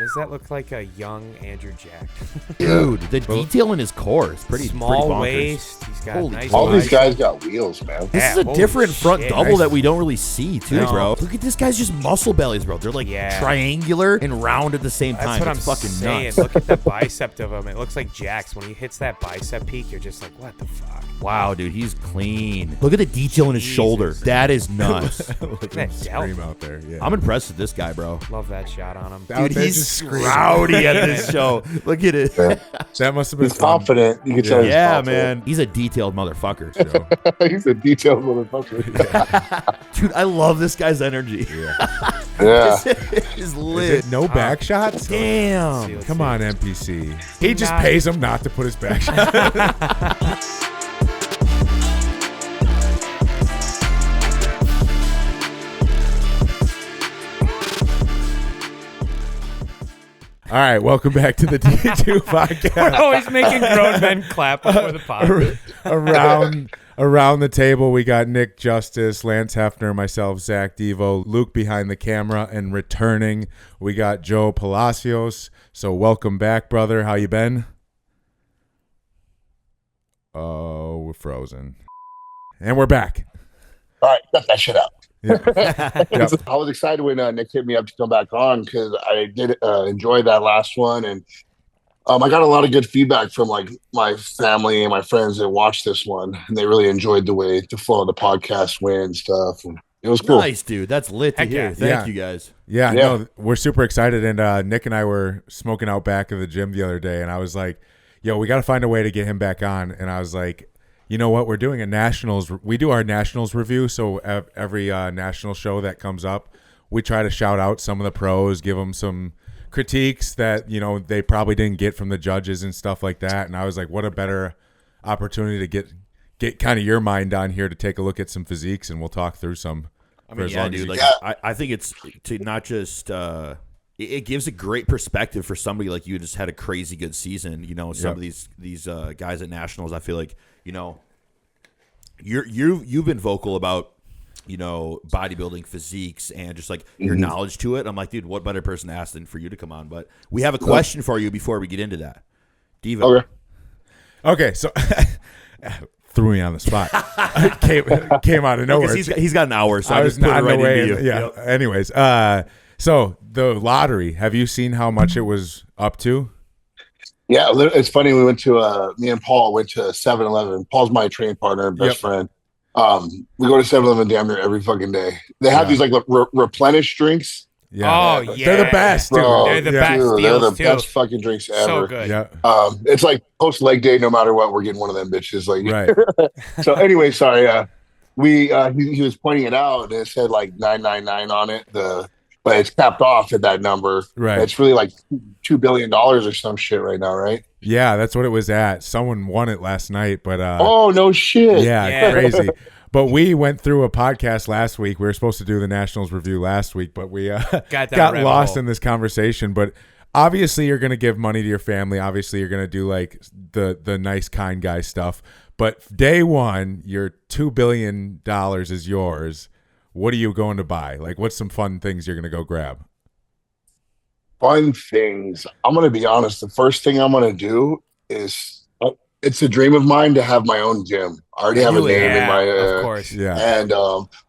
does that look like a young Andrew Jack? Dude, the detail in his core is pretty small pretty bonkers. waist. He's got nice. All these guys got wheels, man. This is a different front double nice. that we don't really see, too, No. bro. Look at this guy's just muscle bellies, bro. They're like triangular and round at the same time. That's what it's I'm fucking saying. nuts. Look at the bicep of him. It looks like Jack's. When he hits that bicep peak, you're just like, what the fuck? Wow, dude, he's clean. Look at the detail in his shoulder. That is nuts. Look at that him scream delt. out there. Yeah. I'm impressed with this guy, bro. Love that shot on him. Out Dude, there he's just screaming. rowdy at this show. Look at it. That must have been He's confident. You can tell he's Yeah, confident. man. He's a detailed motherfucker. He's a detailed motherfucker. Dude, I love this guy's energy. Yeah. He's lit. Is it no back shots? Damn. Come on, NPC. He just pays him not to put his back shot. All right, welcome back to the D2 podcast. We're always making grown men clap before the pod. Around the table, we got Nick Justice, Lance Hefner, myself, Zach Devo, Luke behind the camera, and returning, we got Joe Palacios. So welcome back, brother. How you been? Oh, we're frozen. And we're back. All right, cut that shit out. Yep. I was excited when Nick hit me up to come back on because I did enjoy that last one, and I got a lot of good feedback from like my family and my friends that watched this one, and they really enjoyed the way the flow of the podcast went and stuff. And it was cool. Nice, dude. That's lit to Heck hear. yeah. Thank you, guys. Yeah, no, we're super excited. And Nick and I were smoking out back of the gym the other day, and I was like, yo, we got to find a way to get him back on. And I was like, you know what? We're doing a nationals. We do our nationals review. So every national show that comes up, we try to shout out some of the pros, give them some critiques that, you know, they probably didn't get from the judges and stuff like that. And I was like, what a better opportunity to get kind of your mind on here to take a look at some physiques, and we'll talk through some. I mean, yeah, dude. Like, I think it's to not just it gives a great perspective for somebody like you who just had a crazy good season. You know, some of these guys at nationals, I feel like, you know, you've been vocal about, you know, bodybuilding physiques and just like your knowledge to it. I'm like, dude, what better person to ask than for you to come on? But we have a question for you before we get into that. Devo. Okay, so threw me on the spot. came out of nowhere. Because he's got an hour, so I was just put it nodding right away. into you. Yeah. Yep. Anyways, so the lottery. Have you seen how much it was up to? Yeah, it's funny. We went to me and Paul went to 7-Eleven. Paul's my training partner and best friend. We go to 7-Eleven damn near every fucking day. They have these like replenish drinks. Yeah. Oh, yeah. They're the best, dude. Bro, They're the best dude, deals, they're the too. best fucking drinks ever. So good. Yeah. It's like post leg day, no matter what, we're getting one of them bitches. Like, Right. So anyway, sorry. He was pointing it out, and it said like 999 on it. But it's capped off at that number. Right. It's really like $2 billion or some shit right now, right? Yeah, that's what it was at. Someone won it last night, but oh no shit. yeah, crazy. But we went through a podcast last week. We were supposed to do the Nationals review last week, but we got lost in this conversation. But obviously, you're going to give money to your family. Obviously, you're going to do like the nice, kind guy stuff. But day one, your $2 billion is yours. What are you going to buy? Like, what's some fun things you're going to go grab? Fun things. I'm going to be honest. The first thing I'm going to do is it's a dream of mine to have my own gym. I already have a name in my of course. Yeah. And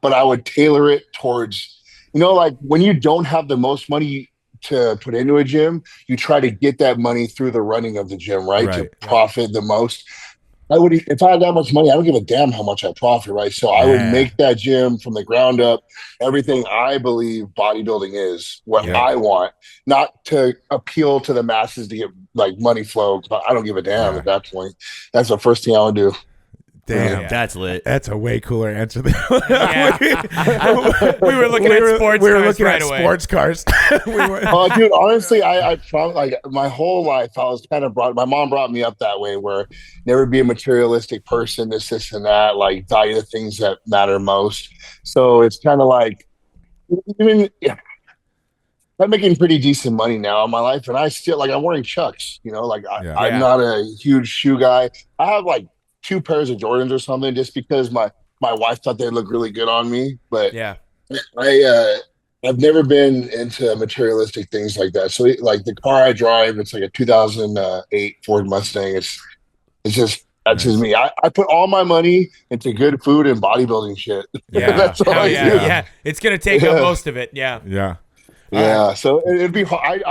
but I would tailor it towards, you know, like when you don't have the most money to put into a gym, you try to get that money through the running of the gym, right? To profit the most. If I had that much money, I don't give a damn how much I profit, right? So I would make that gym from the ground up, everything I believe bodybuilding is, what I want, not to appeal to the masses to get like money flow. I don't give a damn at that point. That's the first thing I would do. Damn, that's lit. That's a way cooler answer than we were looking at sports cars. We were looking right at away. sports cars. Dude, honestly, I probably like my whole life I was kind of my mom brought me up that way, where never be a materialistic person, this and that, like value the things that matter most. So it's kind of like, I'm making pretty decent money now in my life, and I still I'm wearing Chucks, you know, like I'm not a huge shoe guy. I have like 2 pairs of Jordans or something just because my wife thought they looked really good on me. But I I've never been into materialistic things like that. So like the car I drive, it's like a 2008 Ford Mustang. It's just that's just me. I put all my money into good food and bodybuilding shit. Yeah. That's all I do. Yeah. It's gonna take up most of it. Yeah. Yeah. Yeah. So it'd be hard.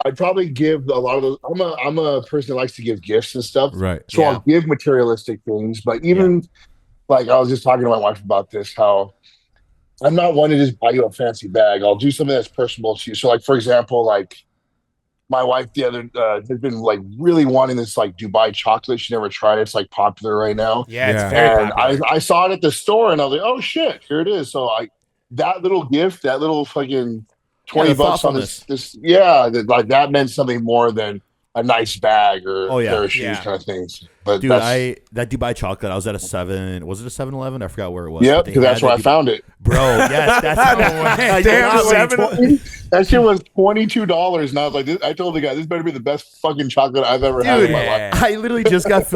I'd probably give a lot of those. I'm a person that likes to give gifts and stuff. Right. So I'll give materialistic things, but even like I was just talking to my wife about this, how I'm not one to just buy you a fancy bag. I'll do something that's personable to you. So like, for example, like my wife the other has been like really wanting this like Dubai chocolate. She never tried it. It's like popular right now. Yeah, it's very popular. I saw it at the store and I was like, oh shit, here it is. So that little gift, that little fucking $20 on this like that meant something more than a nice bag or a pair of shoes kind of things. But dude, that Dubai chocolate, I was at was it a 7-Eleven? I forgot where it was. Yep, because that's where I found it. Bro, yes, that's that shit was $22, and I was like, I told the guy, this better be the best fucking chocolate I've ever had in my life. I literally just got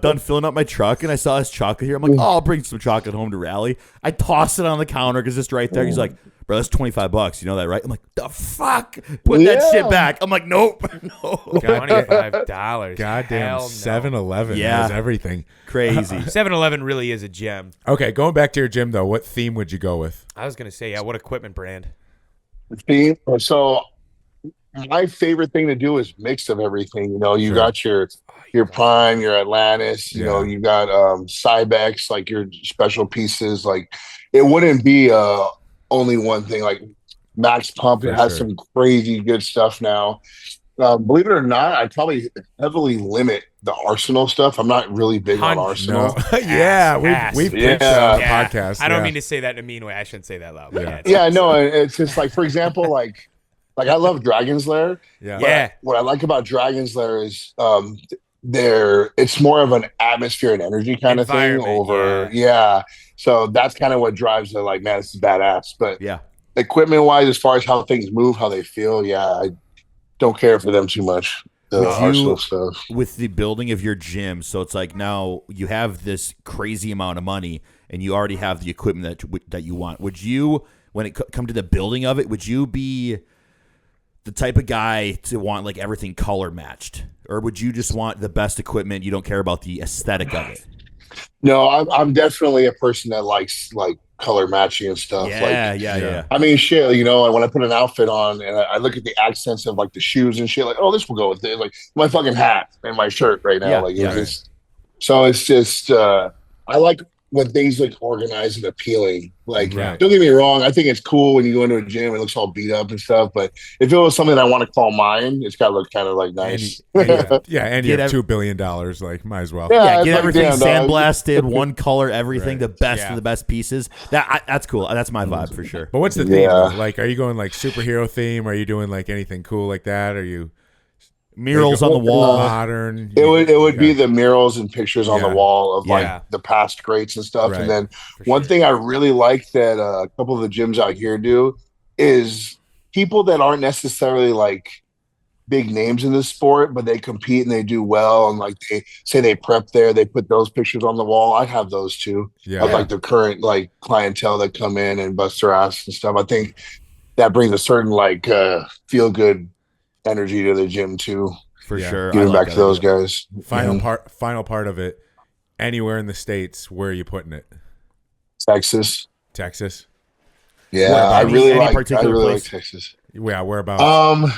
done filling up my truck, and I saw his chocolate here. I'm like, I'll bring some chocolate home to Rally. I tossed it on the counter because it's right there. He's like, bro, that's $25. You know that, right? I'm like, the fuck? Put that shit back. I'm like, nope. No. $25. Goddamn 7-Eleven has everything. Crazy. 7-Eleven really is a gem. Okay, going back to your gym, though, what theme would you go with? I was going to say, what equipment brand? Theme? So my favorite thing to do is mix of everything. You know, you got your Prime, your Atlantis, you know, you got Cybex, like your special pieces. Like it wouldn't be only one thing. Like Max Pump, it has some crazy good stuff now. Believe it or not, I probably heavily limit the Arsenal stuff. I'm not really big on Arsenal. No. we've pitched on the podcast. I don't mean to say that in a mean way. I shouldn't say that loud. No, it's just like, for example, like I love Dragon's Lair. What I like about Dragon's Lair is it's more of an atmosphere and energy kind of thing over. So that's kind of what drives it. Like, man, this is badass. But equipment wise, as far as how things move, how they feel, I don't care for them too much. Arsenal stuff. With the building of your gym, so it's like now you have this crazy amount of money and you already have the equipment that you want. Would you, when it come to the building of it, would you be the type of guy to want like everything color matched, or would you just want the best equipment? You don't care about the aesthetic of it. No, I'm definitely a person that likes like color matching and stuff. I mean, shit, you know, when I put an outfit on and I look at the accents of like the shoes and shit, like, oh, this will go with it. Like my fucking hat and my shirt right now. So it's just I like when things look organized and appealing. Like, don't get me wrong, I think it's cool when you go into a gym and it looks all beat up and stuff. But if it was something I want to call mine, it's got to look kind of like nice. And you have $2 billion. Like, might as well. Get everything sandblasted, one color, everything, the best of the best pieces. That's cool. That's my vibe for sure. But what's the theme? Like, are you going like superhero theme? Are you doing like anything cool like that? Are you murals on the wall? Modern. It would be the murals and pictures on the wall of like the past greats and stuff. And then one thing I really like that a couple of the gyms out here do is people that aren't necessarily like big names in this sport, but they compete and they do well. And like they say they prep there, they put those pictures on the wall. I have those too. Of like the current like clientele that come in and bust their ass and stuff. I think that brings a certain like feel good energy to the gym too. For sure. Getting back to those guys. Final part of it. Anywhere in the States, where are you putting it? Texas. Yeah, I really like Texas. Yeah, whereabouts?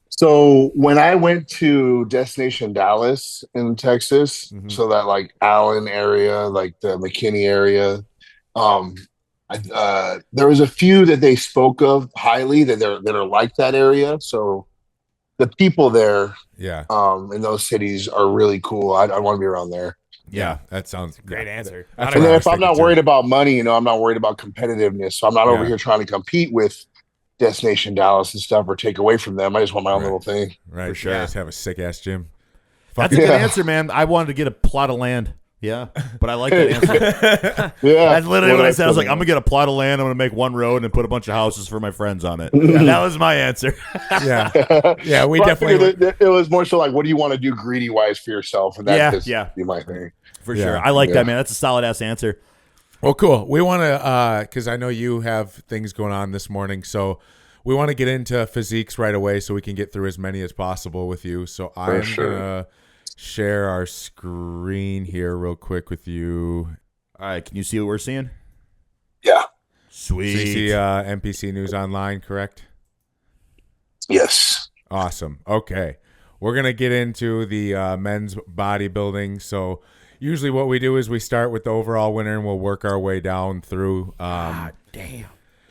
So when I went to Destination Dallas in Texas, so that like Allen area, like the McKinney area, there was a few that they spoke of highly that are like that area. So the people there, in those cities are really cool. I want to be around there. Yeah, that sounds great answer. And then if I'm not worried about money, you know, I'm not worried about competitiveness. So I'm not over here trying to compete with Destination Dallas and stuff or take away from them. I just want my own little thing. Right. For sure. Just have a sick ass gym. That's a good answer, man. I wanted to get a plot of land. Yeah, but I like that answer. That's literally what I said. I was like, I'm going to get a plot of land. I'm going to make one road and put a bunch of houses for my friends on it. That was my answer. We definitely. It was more so like, what do you want to do greedy wise for yourself? And that be my thing. For sure. I like that, man. That's a solid ass answer. Well, cool. We want to, because I know you have things going on this morning, so we want to get into physiques right away so we can get through as many as possible with you. So I am going to share our screen here real quick with you. All right, can you see what we're seeing? Yeah. Sweet. So you see NPC News Online, correct? Yes. Awesome. Okay. We're going to get into the men's bodybuilding. So usually what we do is we start with the overall winner and we'll work our way down through. Damn.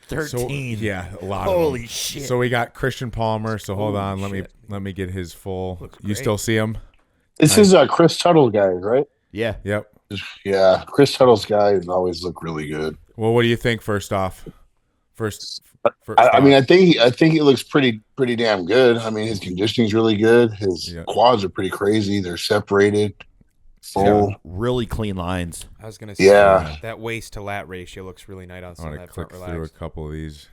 13. So, yeah, a lot Holy of them. shit. So we got Chretien Palmer. So hold on. shit. Let me get his full. Looks You great. still see him? This is Chris Tuttle's guy, right? Yeah. Yep. Yeah. Chris Tuttle's guys always look really good. Well, what do you think first off? First I mean, I think he looks pretty damn good. I mean, his conditioning's really good. His quads are pretty crazy. They're separated, full. Yeah, really clean lines. I was gonna say that waist to lat ratio looks really nice on I some want of to that click front through a relaxed. couple of these.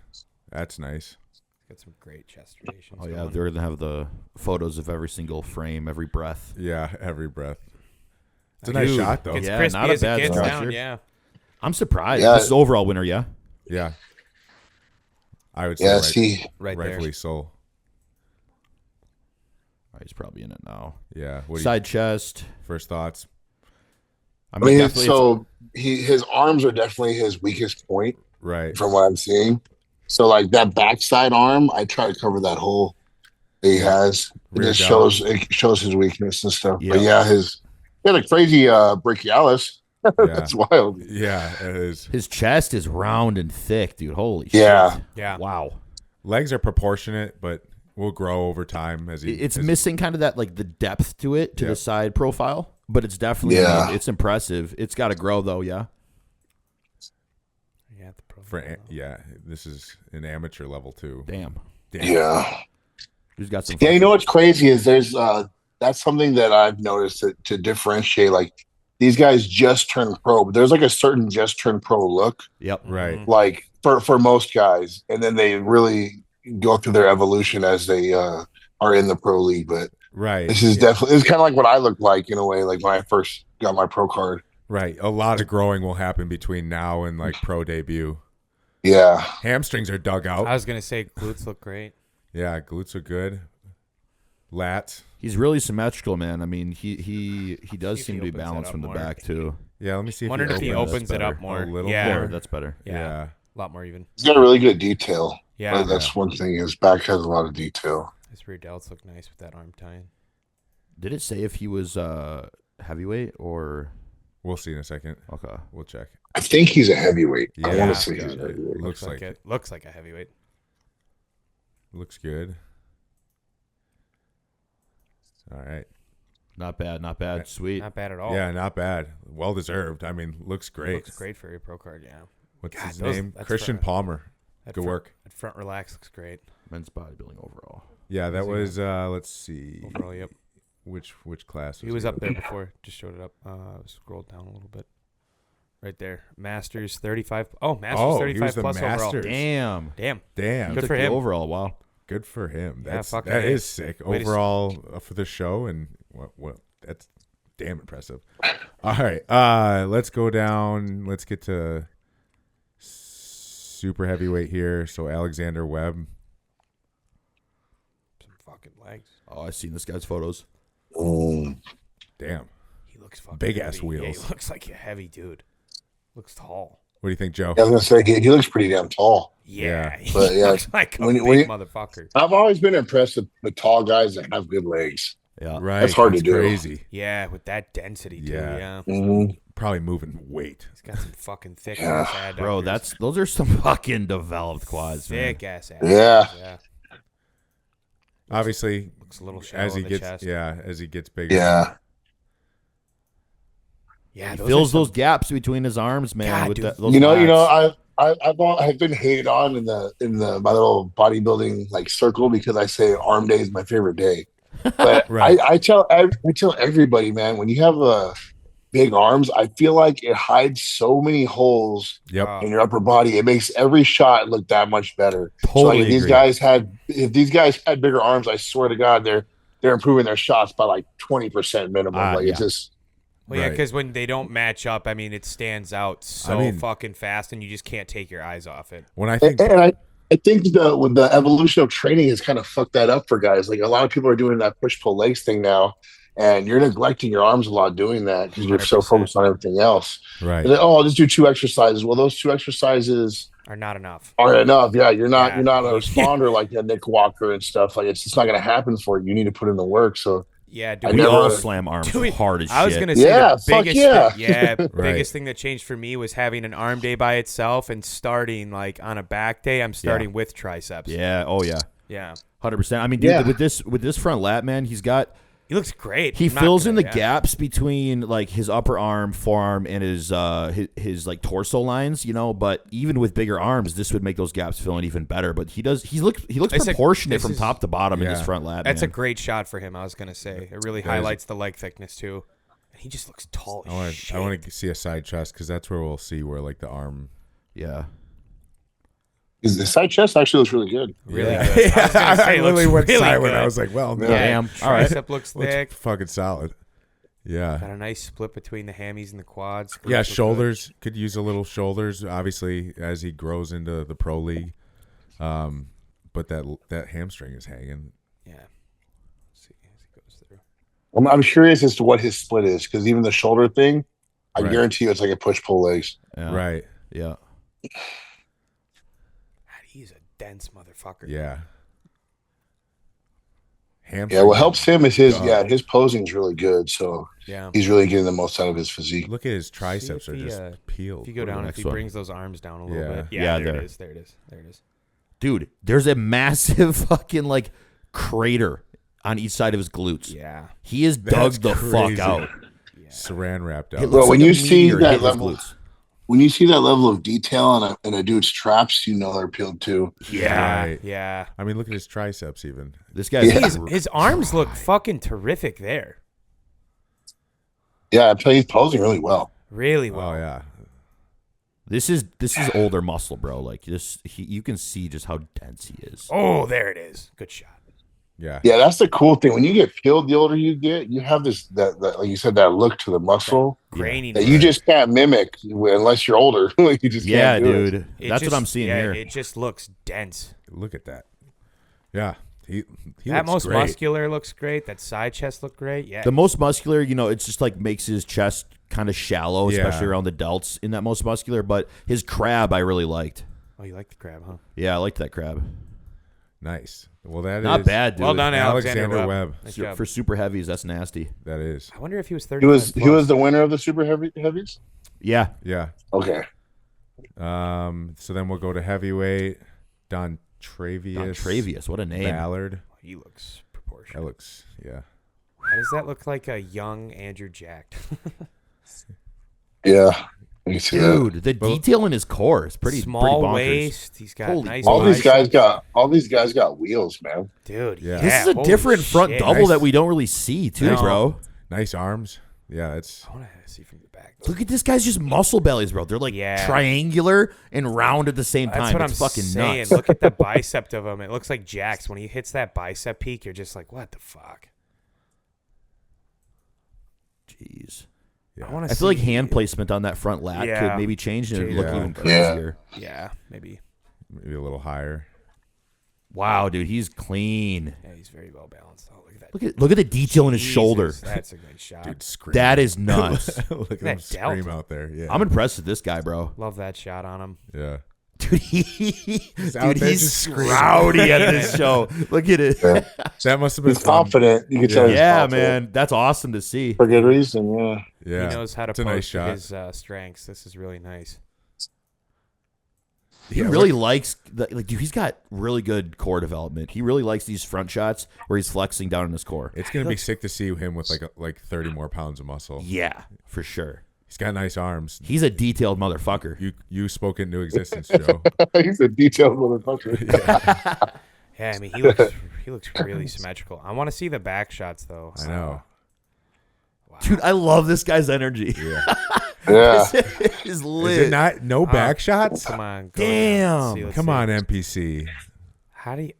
That's nice. Got some great chest rotations. Oh, yeah, going. they're going to have the photos of every single frame, every breath. Yeah, every breath. It's a Dude, nice shot, though. It's Yeah, crispy not a as it bad gets structure. down. Yeah. I'm surprised. Yeah. This is overall winner, yeah? Yeah. I would say Yeah, see, Right rightfully there. so. All right, he's probably in it now. Yeah. What do you, Side chest. first thoughts? I mean, definitely so his arms are definitely his weakest point Right. from what I'm seeing. So like that backside arm, I try to cover that hole that he has. Rear It shows his weakness and stuff. Yeah. But yeah, he had a crazy brachialis. Yeah. That's wild. Yeah, it is. his chest is round and thick, dude. Holy Yeah. shit. Yeah. Wow. Legs are proportionate, but will grow over time as he. It's as- missing kind of that, like, the depth to it, to Yep. the side profile. But it's definitely, Yeah. it's impressive. It's got to grow, though, yeah? Yeah. The pro. Yeah, this is an amateur level too. Damn. Damn. Yeah. He's got some. Yeah, you know what's crazy is that's something that I've noticed to differentiate. Like these guys just turned pro, but there's like a certain just turned pro look, Yep. Right. like for most guys, and then they really go through their evolution as they are in the pro league. But Right. this is definitely it's kind of like what I looked like in a way, like when I first got my pro card. Right. A lot of growing will happen between now and like pro debut. Yeah, Hamstrings are dug out. I was gonna say glutes look great. Yeah, glutes are good. Lats. He's really symmetrical, man. I mean, he does if seem he to be opens that balanced up from the more. back, too. Yeah, let me see. Wondered if he opens it up better. more. A little Yeah. There, that's better. Yeah. A lot more even. he's got a really good detail. Yeah. That's one thing. His back has a lot of detail. His rear delts look nice with that arm tie. Did it say if he was heavyweight or We'll see in a second. okay? We'll check. I think he's a heavyweight. I Yeah. want to say he's a Yeah. heavyweight. Looks like it. Looks like a heavyweight. looks good. All right. Not bad, not bad. Sweet. Not bad at all. Yeah, not bad. Well deserved. I mean, looks great. Looks great for your pro card. Yeah. What's God, his those- name? that's Chretien for- Palmer. That Good front- work. That front relax looks great. Men's bodybuilding overall. Yeah, that Who's he was let's see. Overall, yep. Which class He was up with? there before. Just showed it up. Scrolled down a little bit. Right there. Masters 35. Oh, Masters Oh, he 35 was the plus overall. Masters. Damn. Damn. Damn. He Good took for the him. overall. Wow. Good for him. Yeah, That's fucking that A. is sick. Way to- Overall for the show and what that's damn impressive. All right. Let's go down. Let's get to super heavyweight here. So Alexander Webb. Some fucking legs. Oh, I've seen this guy's photos. Damn. He looks fucking Big heavy. ass Yeah, wheels. he looks like a heavy dude. Looks tall. What do you think, Joe? I was gonna say he looks pretty damn tall. Yeah. He But, yeah, looks like a when big you- motherfucker. I've always been impressed with tall guys that have good legs. Yeah. Right. That's hard to do. Crazy. Yeah, with that density too. Yeah. Yeah. Probably moving weight. He's got some fucking thick Yeah. ass adductors. Bro, those are some fucking developed quads, man. thick ass Yeah. Yeah. Obviously, Looks a little shallow as he in the gets chest. as he gets bigger. Yeah. Yeah, He those fills are some- those gaps between his arms, man. God, with dude. that, those You know, lats. I've been hated on in my little bodybuilding like circle because I say arm day is my favorite day. But Right. I tell everybody, man, when you have big arms, I feel like it hides so many holes Yep. in your upper body. It makes every shot look that much better. So Totally like, agree. if these guys had bigger arms, I swear to God, they're improving their shots by like 20% minimum. Like yeah. it's just Well, yeah, because when they don't match up, I mean, it stands out so fucking fast, and you just can't take your eyes off it. When I think, I think with the evolution of training has kind of fucked that up for guys. Like a lot of people are doing that push-pull legs thing now, and you're neglecting your arms a lot doing that because you're so focused on everything else. Right. Then, I'll just do 2 exercises. Well, those 2 exercises are not enough. Yeah, you're not a responder like a Nick Walker and stuff. Like it's not going to happen for you. You need to put in the work. So yeah, we all slam arms hard as shit. I was going to say the biggest thing that changed for me was having an arm day by itself and starting like on a back day. I'm starting with triceps. Yeah. Oh yeah. Yeah. 100%. I mean, dude, with this front lat, man, he looks great. He fills in the gaps between like his upper arm, forearm, and his like torso lines, you know. But even with bigger arms, this would make those gaps fill in even better. But he looks proportionate from top to bottom in his front lat. That's a great shot for him. I was gonna say it really highlights the leg thickness too. He just looks tall as shit. I want to see a side chest because that's where we'll see where like the arm. Yeah. The side chest actually looks really good. Really good. I literally went silent. I was like, well, no. Damn. All right. Tricep looks thick. Looks fucking solid. Yeah. Got a nice split between the hammies and the quads. Yeah, shoulders. Could use a little shoulders, obviously, as he grows into the pro league. But that hamstring is hanging. Yeah. Let's see as he goes through. I'm curious as to what his split is because even the shoulder thing, I guarantee you it's like a push-pull legs. Yeah. Right. Yeah. He's a dense motherfucker. Yeah. What helps him is his posing is really good. So he's really getting the most out of his physique. Look at his triceps are just peeled. If you go down, if he brings those arms down a little bit. Yeah, there it is. Dude, there's a massive fucking like crater on each side of his glutes. Yeah. He is dug the fuck out. Yeah. Saran wrapped out. Well, when you see that level, when you see that level of detail in a dude's traps, you know they're peeled too. Yeah. Right. Yeah. I mean, look at his triceps even. This guy's his arms look fucking terrific there. Yeah, I'm telling you, he's posing really well. Really well. Oh yeah. This is older muscle, bro. Like this, you can see just how dense he is. Oh, there it is. Good shot. Yeah. Yeah, that's the cool thing. When you get peeled, the older you get, you have that like you said, that look to the muscle that you just can't mimic unless you're older. You just can't do dude. That's what I'm seeing here. It just looks dense. Look at that. Yeah. He that looks most great. muscular looks great. That side chest looked great. Yeah. The most muscular, you know, it's just like makes his chest kind of shallow, especially around the delts in that most muscular. But his crab, I really liked. Oh, you like the crab, huh? Yeah, I liked that crab. Nice. Well, that not is bad, dude. Well done, Alexander Webb. Nice for super heavies, that's nasty. That is. I wonder if he was 30. He was the winner of the super heavies. Yeah. Yeah. Okay. So then we'll go to heavyweight. Dantravious, what a name. Ballard. Oh, he looks proportional. That looks, yeah. How does that look like a young Andrew Jacked? Yeah. Dude, the detail in his core is pretty small bonkers. waist. He's got nice. All these guys got wheels, man. Dude, Yeah. This is a different front double that we don't really see, too, bro. Nice arms. Yeah, it's. I want to see from the back. Look at this guy's just muscle bellies, bro. They're like triangular and round at the same time. That's what it's I'm fucking saying. nuts. Look at the bicep of him. It looks like Jack's. When he hits that bicep peak, you're just like, what the fuck? Jeez. Yeah. I feel like hand placement on that front lat could maybe change and look even crazier. Yeah, maybe. Maybe a little higher. Wow, dude, he's clean. Yeah, he's very well balanced. Oh, look at that. Look at the detail in his shoulder. That's a good shot. Dude, scream. That is nuts. Look at him that scream delta. out there. Yeah. I'm impressed with this guy, bro. Love that shot on him. Yeah. Dude, he's just rowdy at this show. Look at it. Yeah. That must have been He's confident. You can tell he's Yeah, confident. man. That's awesome to see. For good reason, yeah. Yeah. He knows how to It's a nice post shot. his strengths. This is really nice. He really likes dude, he's got really good core development. He really likes these front shots where he's flexing down in his core. It's gonna be sick to see him with like 30 more pounds of muscle. Yeah, for sure. He's got nice arms. He's a detailed motherfucker. You spoke into existence, Joe. He's a detailed motherfucker. Yeah, I mean he looks really symmetrical. I want to see the back shots though. I know. Wow. Dude, I love this guy's energy. Yeah. Yeah. Is lit. Is it not no back shots? Come on. Damn. Let's Come see. on, NPC. How do you?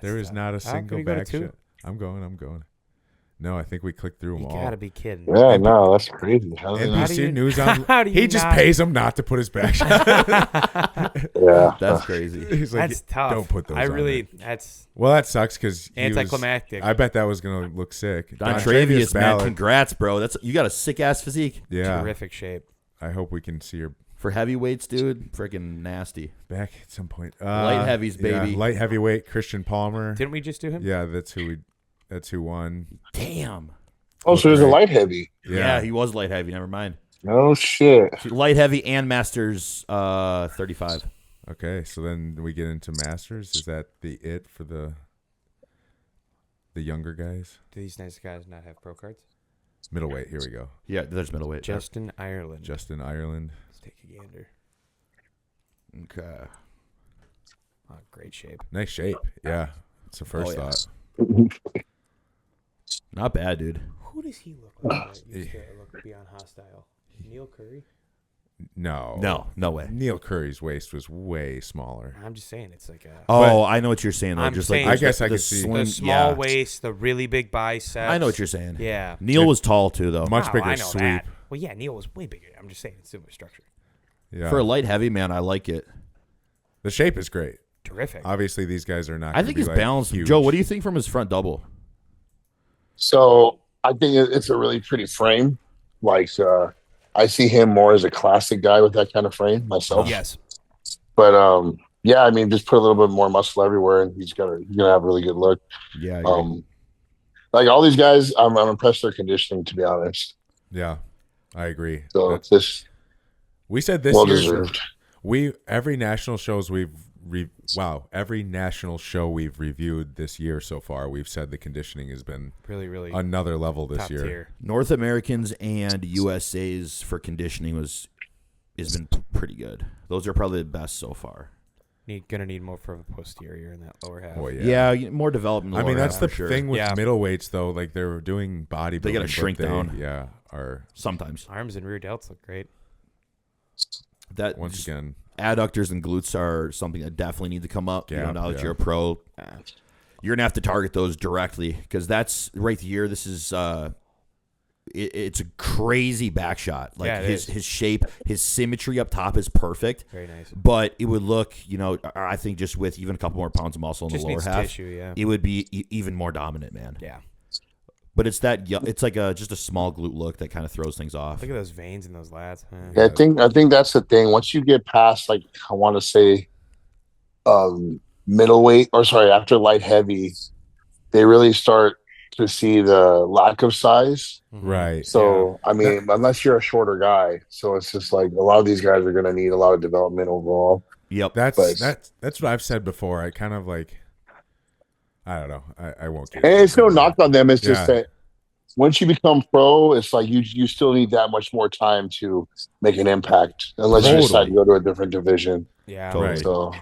There is not a single can we go to back two? shot. I'm going. No, I think we clicked through them You all. gotta be kidding. Yeah, no, that's crazy. NPC news on. He He just pays him not to put his back shot. Yeah, That's crazy. He's like, That's tough. Don't put those. I on really. there." That's Well, that sucks because anticlimactic. I bet that was gonna look sick. Dantravious, man, Ballard. congrats, bro. You got a sick ass physique Yeah, terrific shape. I hope we can see her for heavyweights, dude. Freaking nasty. back at some point. Light heavies, baby. Yeah, light heavyweight Chretien Palmer. Didn't we just do him? Yeah, that's who won. Damn. Oh, so there's a light heavy. Yeah, he was light heavy. Never mind. Oh shit. Light heavy and masters 35. Okay, so then we get into Masters. Is that it for the younger guys? Do these nice guys not have pro cards? Middleweight. Here we go. Yeah, there's middleweight. Justin Ireland. Justin Ireland. Let's take a gander. Okay. Oh, great shape. Nice shape. Yeah, it's the first yeah. thought. Not bad, dude. Who does he look like? That used to look beyond hostile. Neil Curry. No, No way. Neil Curry's waist was way smaller. I'm just saying it's like a Oh, I know what you're saying. Though. I'm Just saying- like I guess I the could see. slim- the small yeah. waist, the really big biceps. I know what you're saying. Yeah. Neil was tall too, though. Much Wow, bigger I know sweep. that. Well, yeah, Neil was way bigger. I'm just saying it's similar structure. Yeah, For a light heavy man, I like it. the shape is great. Terrific. Obviously, these guys are not. I gonna think be he's like balanced. huge. Joe, what do you think from his front double? So I think it's a really pretty frame. Like I see him more as a classic guy with that kind of frame myself. Yes. But yeah, I mean, just put a little bit more muscle everywhere, and he's gonna have a really good look. Yeah. I agree. Like all these guys, I'm impressed with their conditioning, to be honest. Yeah, I agree. So That's- this we said this well year. deserved. Every national show we've reviewed this year so far, we've said the conditioning has been Really, really another level this top year. tier. North Americans and USA's for conditioning has been pretty good. Those are probably the best so far. Gonna need more for a posterior in that lower half. Oh yeah. Yeah, more development. I mean, that's half the for sure. thing with Yeah. middleweights, though. Like they're doing bodybuilding. They gotta but shrink down. Yeah, are Sometimes Arms and rear delts look great. that once again. adductors and glutes are something that definitely need to come up. Yeah, now that yeah. you're a pro, you're gonna have to target those directly because that's right here. This is it's a crazy back shot. Like Yeah, it is. his shape, his symmetry up top is perfect. Very nice. But it would look, I think just with even a couple more pounds of muscle in Just the lower needs half, tissue, yeah. it would be even more dominant, man. Yeah. But it's like just a small glute look that kind of throws things off. Look at those veins in those lats. Yeah, I think that's the thing. Once you get past, like, I want to say, middleweight, or sorry, after light heavy, they really start to see the lack of size. Right. So, I mean, unless you're a shorter guy, so it's just like a lot of these guys are going to need a lot of development overall. Yep. That's what I've said before. I kind of like, I don't know. I won't get And into it's no it. knock on them. It's just Yeah. that once you become pro, it's like you still need that much more time to make an impact, unless you decide to go to a different division. Yeah. Totally. Right. So,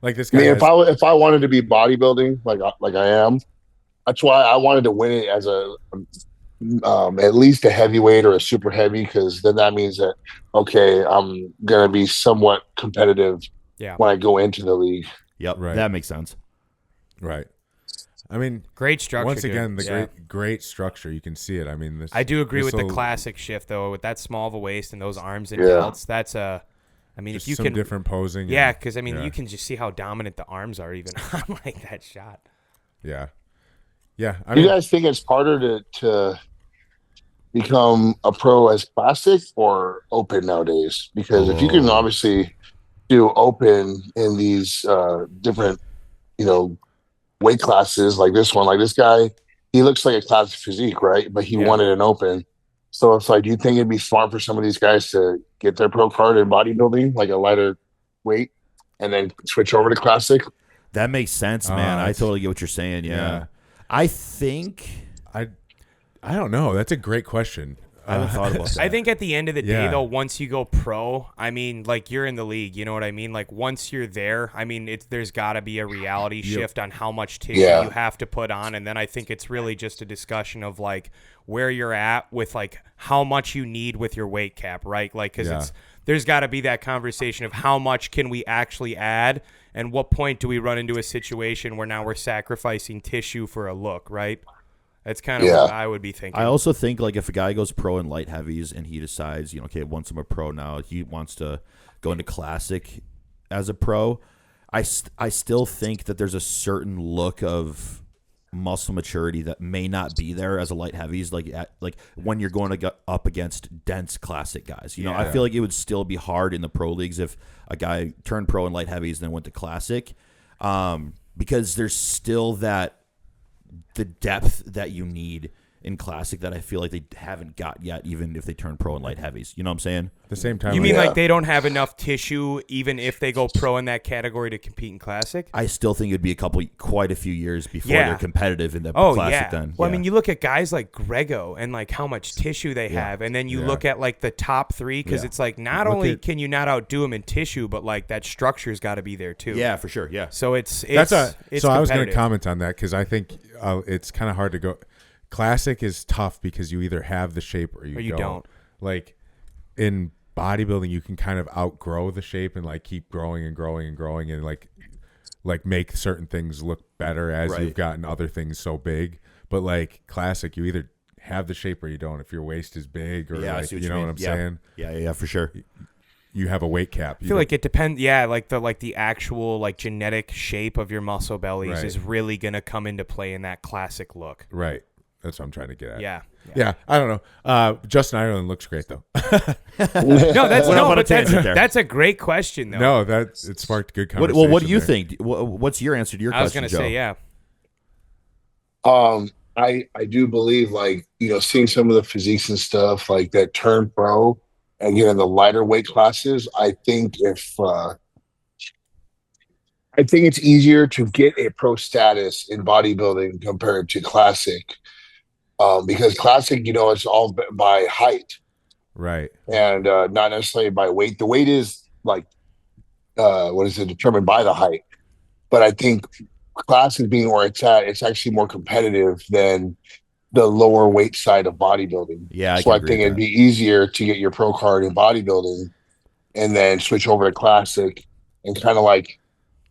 Like this I guy. mean, has- if I wanted to be bodybuilding, like I am, that's why I wanted to win it as a at least a heavyweight or a super heavy, because then that means that I'm gonna be somewhat competitive Yeah. when I go into the league. Yep. Right. That makes sense. right. I mean, Great structure. once dude. again, the Yeah. great structure. You can see it. I mean, this. I do agree with the this'll- classic shift though, with that small of a waist and those arms and Yeah. delts. That's a. I mean, Just if you some can. different posing. Yeah, and- because I mean, yeah. you can just see how dominant the arms are even on like that shot. Yeah. Yeah. I Do mean, you guys think it's harder to become a pro as classic or open nowadays? Because if you can obviously do open in these different, weight classes like this one, like this guy, he looks like a classic physique, right? But he wanted an open. So it's like, do you think it'd be smart for some of these guys to get their pro card in bodybuilding, like a lighter weight, and then switch over to classic? That makes sense, man. I totally get what you're saying. Yeah. I think I don't know. That's a great question. I haven't thought about that. I think at the end of the day, Yeah. though, once you go pro, I mean, like you're in the league, you know what I mean? Like once you're there, I mean, there's got to be a reality shift on how much tissue you have to put on, and then I think it's really just a discussion of like where you're at with like how much you need with your weight cap, right? Like because there's got to be that conversation of how much can we actually add, and what point do we run into a situation where now we're sacrificing tissue for a look, right? That's kind of what I would be thinking. I also think like if a guy goes pro in light heavies and he decides, okay, once I'm a pro now, he wants to go into classic as a pro, I still think that there's a certain look of muscle maturity that may not be there as a light heavies, like when you're going to go up against dense classic guys. I feel like it would still be hard in the pro leagues if a guy turned pro in light heavies and then went to classic, because there's still the depth that you need in classic that I feel like they haven't got yet, even if they turn pro in light heavies. You know what I'm saying? At the same time, you mean like they don't have enough tissue, even if they go pro in that category, to compete in classic? I still think it'd be quite a few years before they're competitive in the classic. Then, well, I mean, you look at guys like Grego and like how much tissue they have, and then you look at like the top three, because it's like not only can you not outdo them in tissue, but like that structure's got to be there too. Yeah, for sure. Yeah. So it's so I was going to comment on that because I think it's kind of hard to go. Classic is tough because you either have the shape or you don't. Like in bodybuilding, you can kind of outgrow the shape and like keep growing and growing and growing and like make certain things look better as you've gotten other things so big. But like classic, you either have the shape or you don't. If your waist is big or you know what I'm saying? Yeah, for sure. You have a weight cap. I feel like it depends. Yeah, like the actual like genetic shape of your muscle bellies is really gonna come into play in that classic look. Right. That's what I'm trying to get at. Yeah. I don't know. Justin Ireland looks great though. That's a great question though. No, it sparked good conversation. Well, what do you think? What's your answer to your question? I was going to say, yeah. I do believe like, seeing some of the physiques and stuff like that turn pro and get in the lighter weight classes. I think it's easier to get a pro status in bodybuilding compared to classic. Because classic, it's all by height, right, and not necessarily by weight. The weight is like, determined by the height. But I think classic being where it's at, it's actually more competitive than the lower weight side of bodybuilding. Yeah, so I think it'd be easier to get your pro card in bodybuilding, and then switch over to classic, and kind of like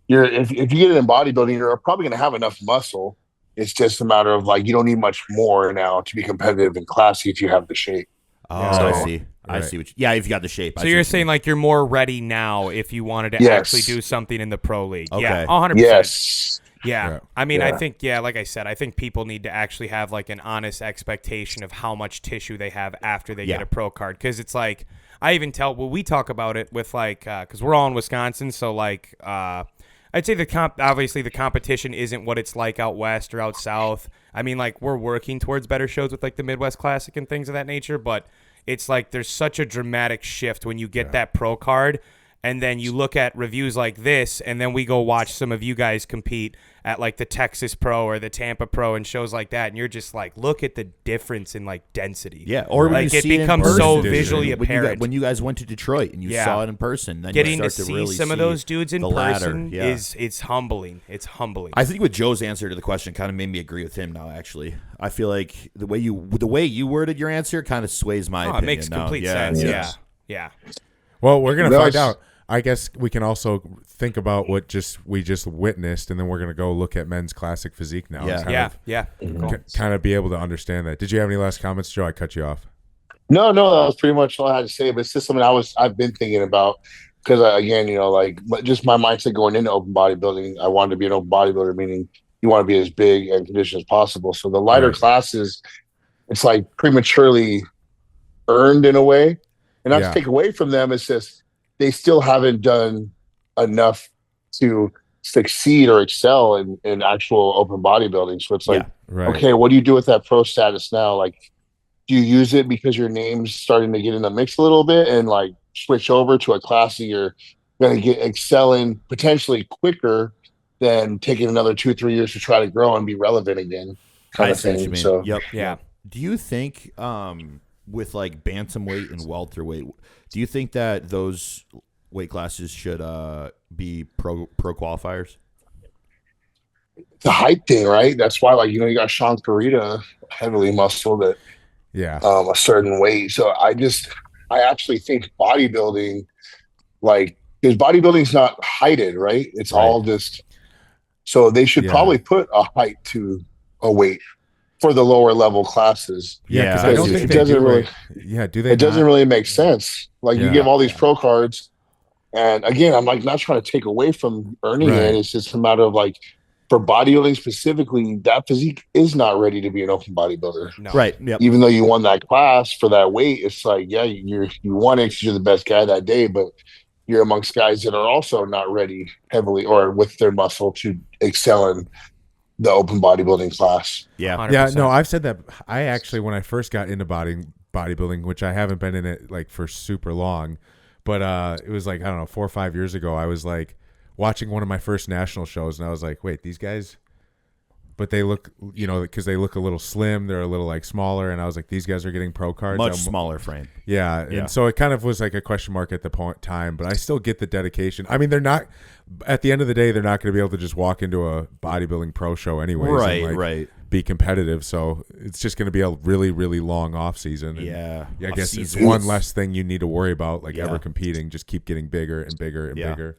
if you get it in bodybuilding, you're probably going to have enough muscle. It's just a matter of like you don't need much more now to be competitive in classic if you have the shape. Oh, I see. I see what. If you got the shape. So you're saying like you're more ready now if you wanted to actually do something in the pro league. Okay. Yeah, 100%. Yes. Yeah. I mean, I think like I said, I think people need to actually have like an honest expectation of how much tissue they have after they get a pro card, because it's like I even tell we talk about it with like because we're all in Wisconsin, so like. I'd say obviously the competition isn't what it's like out west or out south. I mean, like we're working towards better shows with like the Midwest Classic and things of that nature, but it's like there's such a dramatic shift when you get that pro card, and then you look at reviews like this, and then we go watch some of you guys compete at like the Texas Pro or the Tampa Pro and shows like that, and you're just like, look at the difference in like density. Yeah, or like it becomes so visually apparent. When you guys went to Detroit and you saw it in person, then getting you to start see to really some of those dudes in person ladder, it's humbling. It's humbling. I think with Joe's answer to the question kind of made me agree with him now. Actually, I feel like the way you worded your answer kind of sways my opinion. It makes complete sense. Yeah. Well, we're gonna find out. I guess we can also think about what we just witnessed, and then we're going to go look at men's classic physique now. Kind of be able to understand that. Did you have any last comments, Joe? I cut you off. No, that was pretty much all I had to say. But it's just something I've been thinking about because again, like just my mindset going into open bodybuilding. I wanted to be an open bodybuilder, meaning you want to be as big and conditioned as possible. So the lighter classes, it's like prematurely earned in a way, and not to take away from them. It's just they still haven't done enough to succeed or excel in actual open bodybuilding. So it's like, okay, what do you do with that pro status now? Like, do you use it because your name's starting to get in the mix a little bit and like switch over to a class that you're going to get excelling potentially quicker than taking another 2-3 years to try to grow and be relevant again? Kind of thing. So, do you think with like bantamweight and welterweight, do you think that those weight classes should be pro qualifiers? It's a height thing, right? That's why, like, you got Sean Carita, heavily muscled at a certain weight. So I actually think bodybuilding, like, because bodybuilding's not heighted, right? It's all just, so they should probably put a height to a weight. for the lower level classes. Yeah, because I don't think it they doesn't do really. Yeah, do they? It doesn't really make sense. Like you give all these pro cards, and again, I'm like not trying to take away from earning it. It's just a matter of like, for bodybuilding specifically, that physique is not ready to be an open bodybuilder. No. Right. Yep. Even though you won that class for that weight, it's like, yeah, you won it because you're the best guy that day, but you're amongst guys that are also not ready heavily or with their muscle to excel in the open bodybuilding class. Yeah. 100%. Yeah, no, I've said that. I actually, when I first got into bodybuilding, which I haven't been in it like for super long, but it was like, I don't know, 4 or 5 years ago, I was like watching one of my first national shows, and I was like, wait, these guys, but they look, because they look a little slim, they're a little like smaller, and I was like, these guys are getting pro cards. Much smaller frame. Yeah, and so it kind of was like a question mark at the time, but I still get the dedication. I mean, they're not, at the end of the day, they're not going to be able to just walk into a bodybuilding pro show anyways. Right. Be competitive, so it's just going to be a really, really long off season. Yeah, I guess it's one less thing you need to worry about, like ever competing. Just keep getting bigger and bigger and bigger.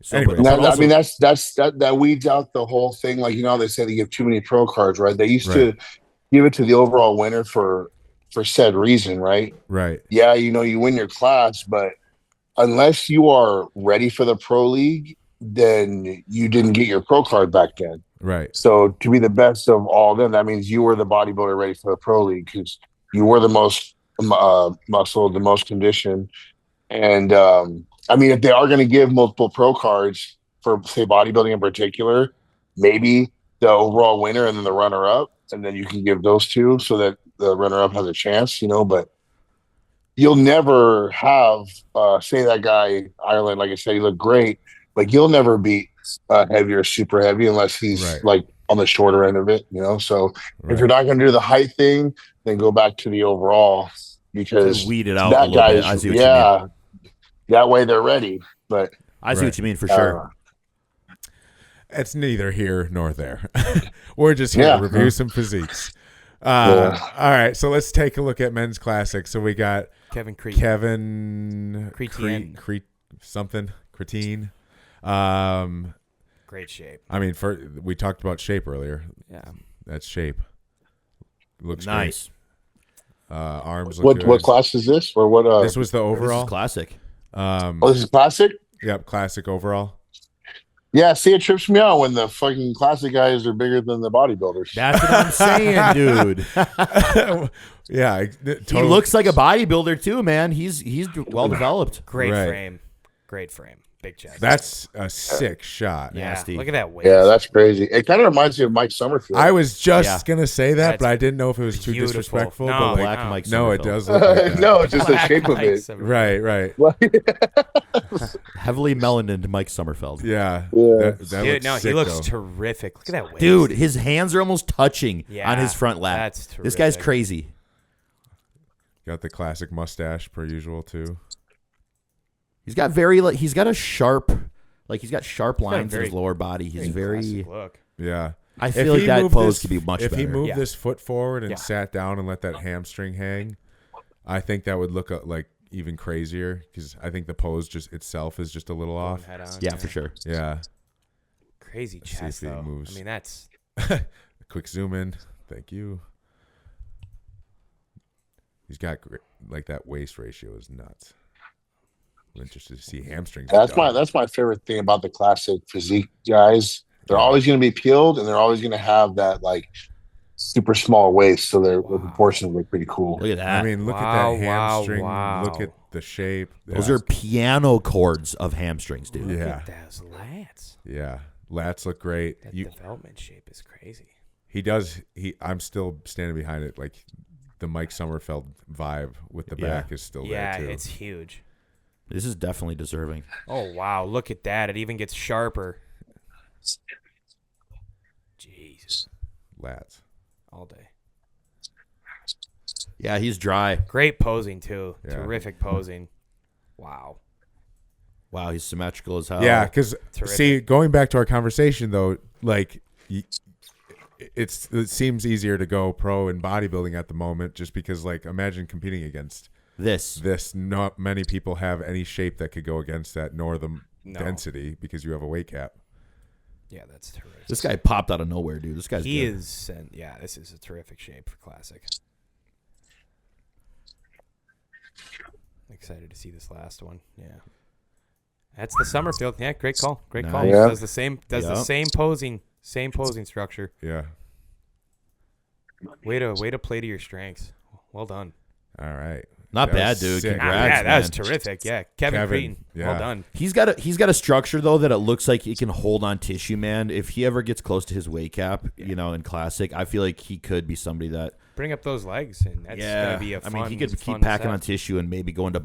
So, anyway, I mean, that weeds out the whole thing. Like, they say they give too many pro cards, right? They used to give it to the overall winner for said reason, right? Right. Yeah, you win your class, but unless you are ready for the pro league, then you didn't get your pro card back then. Right. So to be the best of all of them, that means you were the bodybuilder ready for the pro league because you were the most muscle, the most conditioned. And I mean, if they are going to give multiple pro cards for, say, bodybuilding in particular, maybe the overall winner and then the runner-up, and then you can give those two so that the runner-up has a chance, but you'll never have, say that guy, Ireland, like I said, he looked great, but you'll never beat heavy or super heavy unless he's like on the shorter end of it, So if you're not going to do the height thing, then go back to the overall because weed it out that a little bit. I see what you mean. That way they're ready. But I see what you mean for sure. It's neither here nor there. We're just here to review some physiques. All right, so let's take a look at men's classic. So we got Kevin Chretien. Great shape. I mean, we talked about shape earlier. Yeah, that's shape. Looks nice. Great. Arms look good. What class is this? Or what? This was the overall. This is classic. This is classic. Yep, classic overall. Yeah, see, it trips me out when the fucking classic guys are bigger than the bodybuilders. That's what I'm saying, dude. Yeah, he looks like a bodybuilder too, man. He's well developed. Great frame, big chest. That's a sick shot. Yeah, nasty. Look at that waist. Yeah, that's crazy. It kind of reminds me of Mike Summerfield. I was just gonna say that, That's but I didn't know if it was too disrespectful. No, but Black Mike no, it Summerfield. does look like that. No, it's just the shape of it. Right. Heavily melanined Mike Summerfield. Yeah. Yeah. Dude, no, he looks terrific. Look at that waist. Dude, his hands are almost touching on his front lat. That's terrific. This guy's crazy. Got the classic mustache per usual too. He's got sharp lines in his lower body. He's very look. Yeah. I feel like that pose could be much better. If he moved Yeah. this foot forward and sat down and let that hamstring hang, I think that would look like even crazier because I think the pose just itself is just a little off. Head on, yeah, for sure. Yeah. Crazy Let's see chest if he though. moves. I mean, that's Quick zoom in. Thank you. He's got like that waist ratio is nuts. I'm interested to see hamstrings. That's my favorite thing about the classic physique guys. They're always going to be peeled, and they're always going to have that like super small waist, so their proportions look pretty cool. Look at that. I mean, look at that hamstring. Look at the shape. Those are piano chords of hamstrings, dude. look Yeah. at those lats. Yeah, lats look great. That development shape is crazy. He does. I'm still standing behind it. Like the Mike Summerfield vibe with the back is still there too. Yeah, it's huge. This is definitely deserving. Oh wow, look at that! It even gets sharper. Jeez, lats. all day. Yeah, he's dry. Great posing too. Yeah. Terrific posing. Wow. Wow, he's symmetrical as hell. Yeah, because see, going back to our conversation though, like it seems easier to go pro in bodybuilding at the moment, just because like imagine competing against this. Not many people have any shape that could go against that, nor the density because you have a weight cap. Yeah, that's terrific. This guy popped out of nowhere, dude. This guy's good. This is a terrific shape for Classic. Excited to see this last one. Yeah. That's the Summerfield. Yeah, great call. Great call. Yeah. Does the same posing structure. Yeah. Way to play to your strengths. Well done. All right. Not That bad, was dude. sick. Congrats, Yeah, that was man. terrific. Yeah, Kevin Creighton. Yeah. Well done. He's got a structure though that it looks like he can hold on tissue, man. If he ever gets close to his weight cap, in Classic, I feel like he could be somebody that. Bring up those legs, and that's gonna be a fun. I mean, he could keep fun packing set. on tissue and maybe go into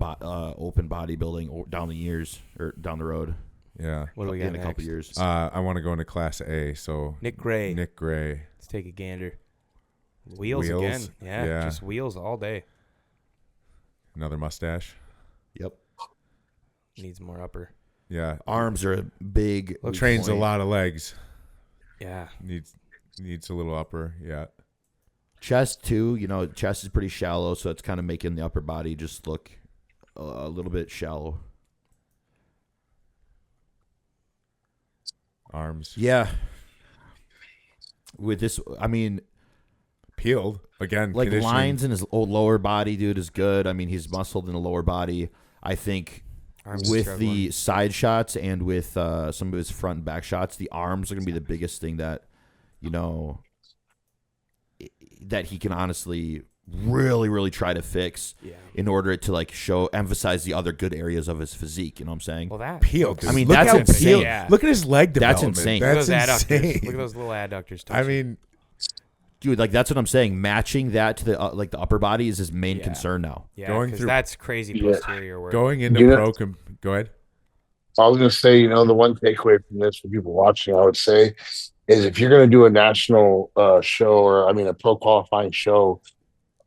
open bodybuilding down the years or down the road. Yeah. What do we got in a couple next? years? I want to go into Class A. So Nick Gray. Nick Gray. Let's take a gander. Wheels Wheels? again. Yeah, Yeah. just wheels all day. Another mustache. Yep. Needs more upper. Yeah. Arms are a big. weak Trains a point. lot of legs. Yeah. Needs a little upper. Yeah. Chest too. Chest is pretty shallow, so it's kind of making the upper body just look a little bit shallow. Arms. Yeah. With this, I mean, Peeled again. like conditioning. lines in his lower body, dude, is good. I mean, he's muscled in the lower body. I think Arms with struggling. the side shots and with some of his front and back shots, the arms are going to be the biggest thing that, that he can honestly really, really try to fix in order to emphasize the other good areas of his physique. You know what I'm saying? Well, that Peeled. looks- I mean, Look that's how insane. peeled- Yeah. Look at his leg That's development. insane. Look at That's those adductors. insane. Look at those little adductors. I mean, Dude, that's what I'm saying. Matching that to the the upper body is his main concern now. yeah, going because through- that's crazy posterior work. going into go ahead. I was going to say, the one takeaway from this for people watching, I would say, is if you're going to do a national show or, a pro qualifying show,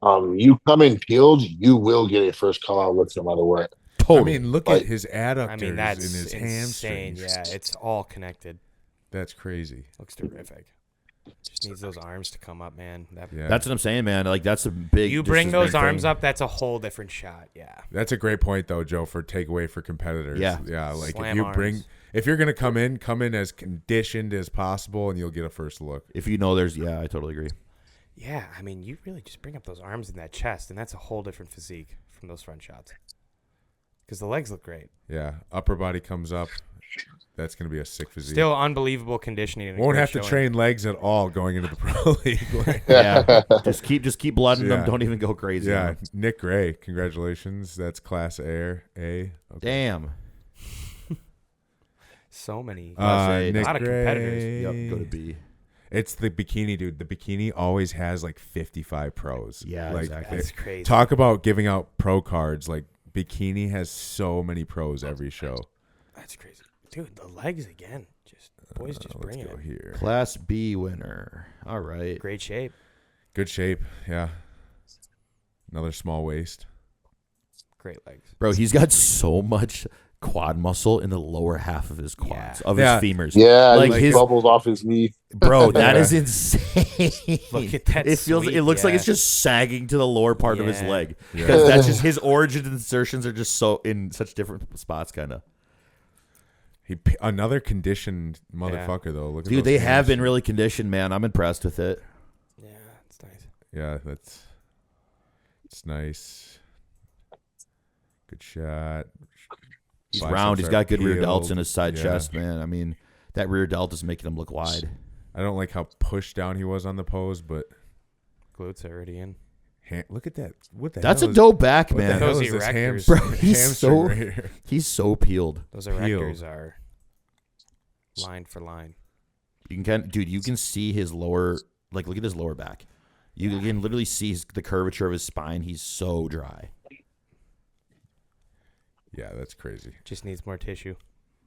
you come in peeled, you will get a first call out look no matter what. Totally. I mean, look Like- at his adductors I mean, that's in his insane. hamstrings. Yeah, it's all connected. That's crazy. Looks terrific. Just needs those arms to come up, man. Yeah. That's what I'm saying, man. Like that's a big. You just bring a those big arms thing. up, that's a whole different shot. Yeah. That's a great point, though, Joe, for takeaway for competitors. Yeah. Yeah. Like Slam if you're going to come in as conditioned as possible and you'll get a first look. If I totally agree. Yeah, I mean, you really just bring up those arms and that chest, and that's a whole different physique from those front shots. Because the legs look great. Yeah. Upper body comes up. That's going to be a sick physique. Still unbelievable conditioning. And a Won't great have to showing. train legs at all going into the pro league. Like, Yeah. just keep blooding them. Yeah. Don't even go crazy. yeah. on them. Nick Gray, congratulations. That's Class A. Okay. Damn. So many. Nick a lot of Gray. competitors. Yep. Go to B. It's the bikini, dude. The bikini always has like 55 pros. Yeah, like, exactly. That's crazy. Talk about giving out pro cards. Like bikini has so many pros every show. That's crazy. Dude, the legs again. Boys just Let's bring go it. here. Class B winner. All right. Great shape. Good shape. Yeah. Another small waist. Great legs. Bro, he's got so much quad muscle in the lower half of his quads, of Yeah. his femurs. Yeah, Like like his- bubbles off his knee. Bro, that Yeah. is insane. Look at that It feels. sweep, It looks like yeah. it's just sagging to the lower part of his Yeah. leg Yeah. because that's just his origin and insertions are just so in such different spots, kind of. Another conditioned motherfucker though. Look at Dude, those they have been hamstrings. really conditioned, man. I'm impressed with it. Yeah, it's nice. Yeah, it's nice. Good shot. He's Biceps round. He's are got good rear delts peeled. in his side Yeah. chest, man. I mean, that rear delt is making him look wide. I don't like how pushed down he was on the pose, but Glutes already in. look at that. What the That's hell a is- dope back, What the man. hell Those is this erectors. Bro, he's hamstring so- right here? He's so peeled. Those Peeled. erectors are line for line. You can see his lower, like, look at his lower back. You can literally see the curvature of his spine. He's so dry. Yeah, that's crazy. Just needs more tissue.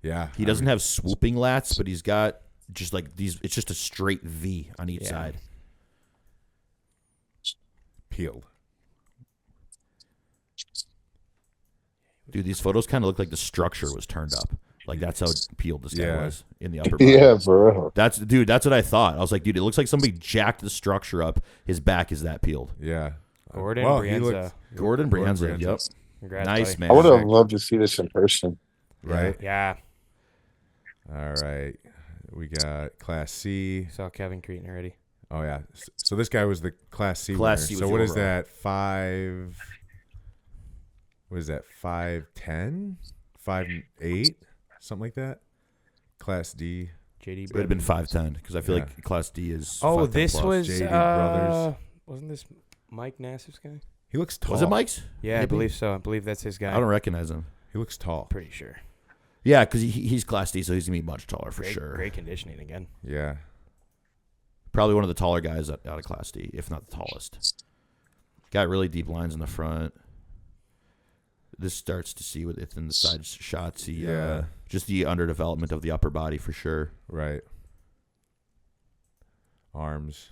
Yeah, He doesn't have swooping lats, but he's got just like these. It's just a straight V on each Yeah. side. peeled. Dude, these photos kind of look like the structure was turned up. Like that's how peeled this guy was in the upper body. Yeah, for real. That's what I thought. I was like, dude, it looks like somebody jacked the structure up. His back is that peeled. Yeah. Gordon Well, he Brienza. looked- Gordon Brienza. Yep. Congrats, Nice, buddy. man. I would have loved to see this in person. Right. Yeah. All right. We got Class C. Saw Kevin Chretien already. Oh yeah. So this guy was the Class C Class winner. C was so the what is overall. that? 5. What is that? 5'10", 5'8", something like that. Class D. JD. It would have been 5'10" because I feel Yeah. like Class D is. Oh, 5'10" this plus. was JD Brothers. Wasn't this Mike Nassif's guy? He looks tall. Was it Mike's? Yeah, I Maybe? believe so. I believe that's his guy. I don't recognize him. He looks tall. Pretty sure. Yeah, because he's Class D, so he's gonna be much taller for Great, sure. Great conditioning again. Yeah. Probably one of the taller guys out of Class D, if not the tallest. Got really deep lines in the front. This starts to see within the side shots. Just the underdevelopment of the upper body for sure. Right. Arms.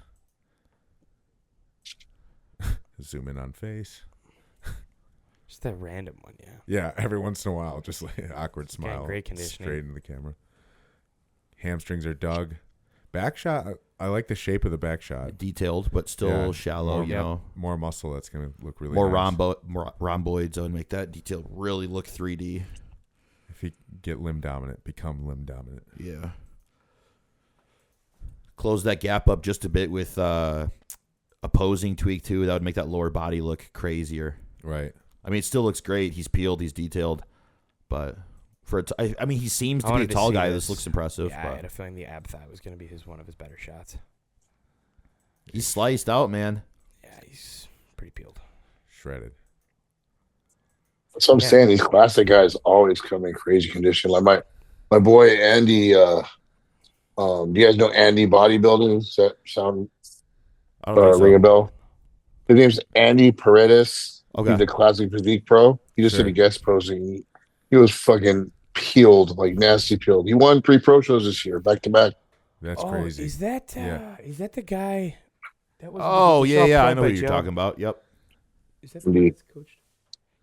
Zoom in on face. Just that random one, yeah. Yeah, every once in a while, just like an awkward smile. great conditioning. Straight into the camera. Hamstrings are dug. Back shot, I like the shape of the back shot. Detailed, but still shallow, More, you know. More muscle, that's going to look really More nice. rhomboids, I would make that detailed really look 3D. If you get limb dominant, become limb dominant. Yeah. Close that gap up just a bit with opposing tweak too. That would make that lower body look crazier. Right. I mean, it still looks great. He's peeled, he's detailed, but I mean, he seems to be a wanted to tall see guy. this. This looks impressive. Yeah, but I had a feeling the ab thigh was going to be one of his better shots. he's sliced out, man. Yeah, he's pretty peeled. Shredded. That's what I'm saying. These classic guys always come in crazy condition. Like my boy Andy. Do you guys know Andy Bodybuilding? Does that sound I don't think so. ring a bell? His name's Andy Paredes. Okay. He's a classic physique pro. He just did a guest posing. He was fucking peeled, like nasty peeled. He won 3 pro shows this year, back to back. That's crazy. Is that the guy that was? Oh, we saw yeah. pro I know by who you're Joe? talking about. Yep. Is that the guy that's coached?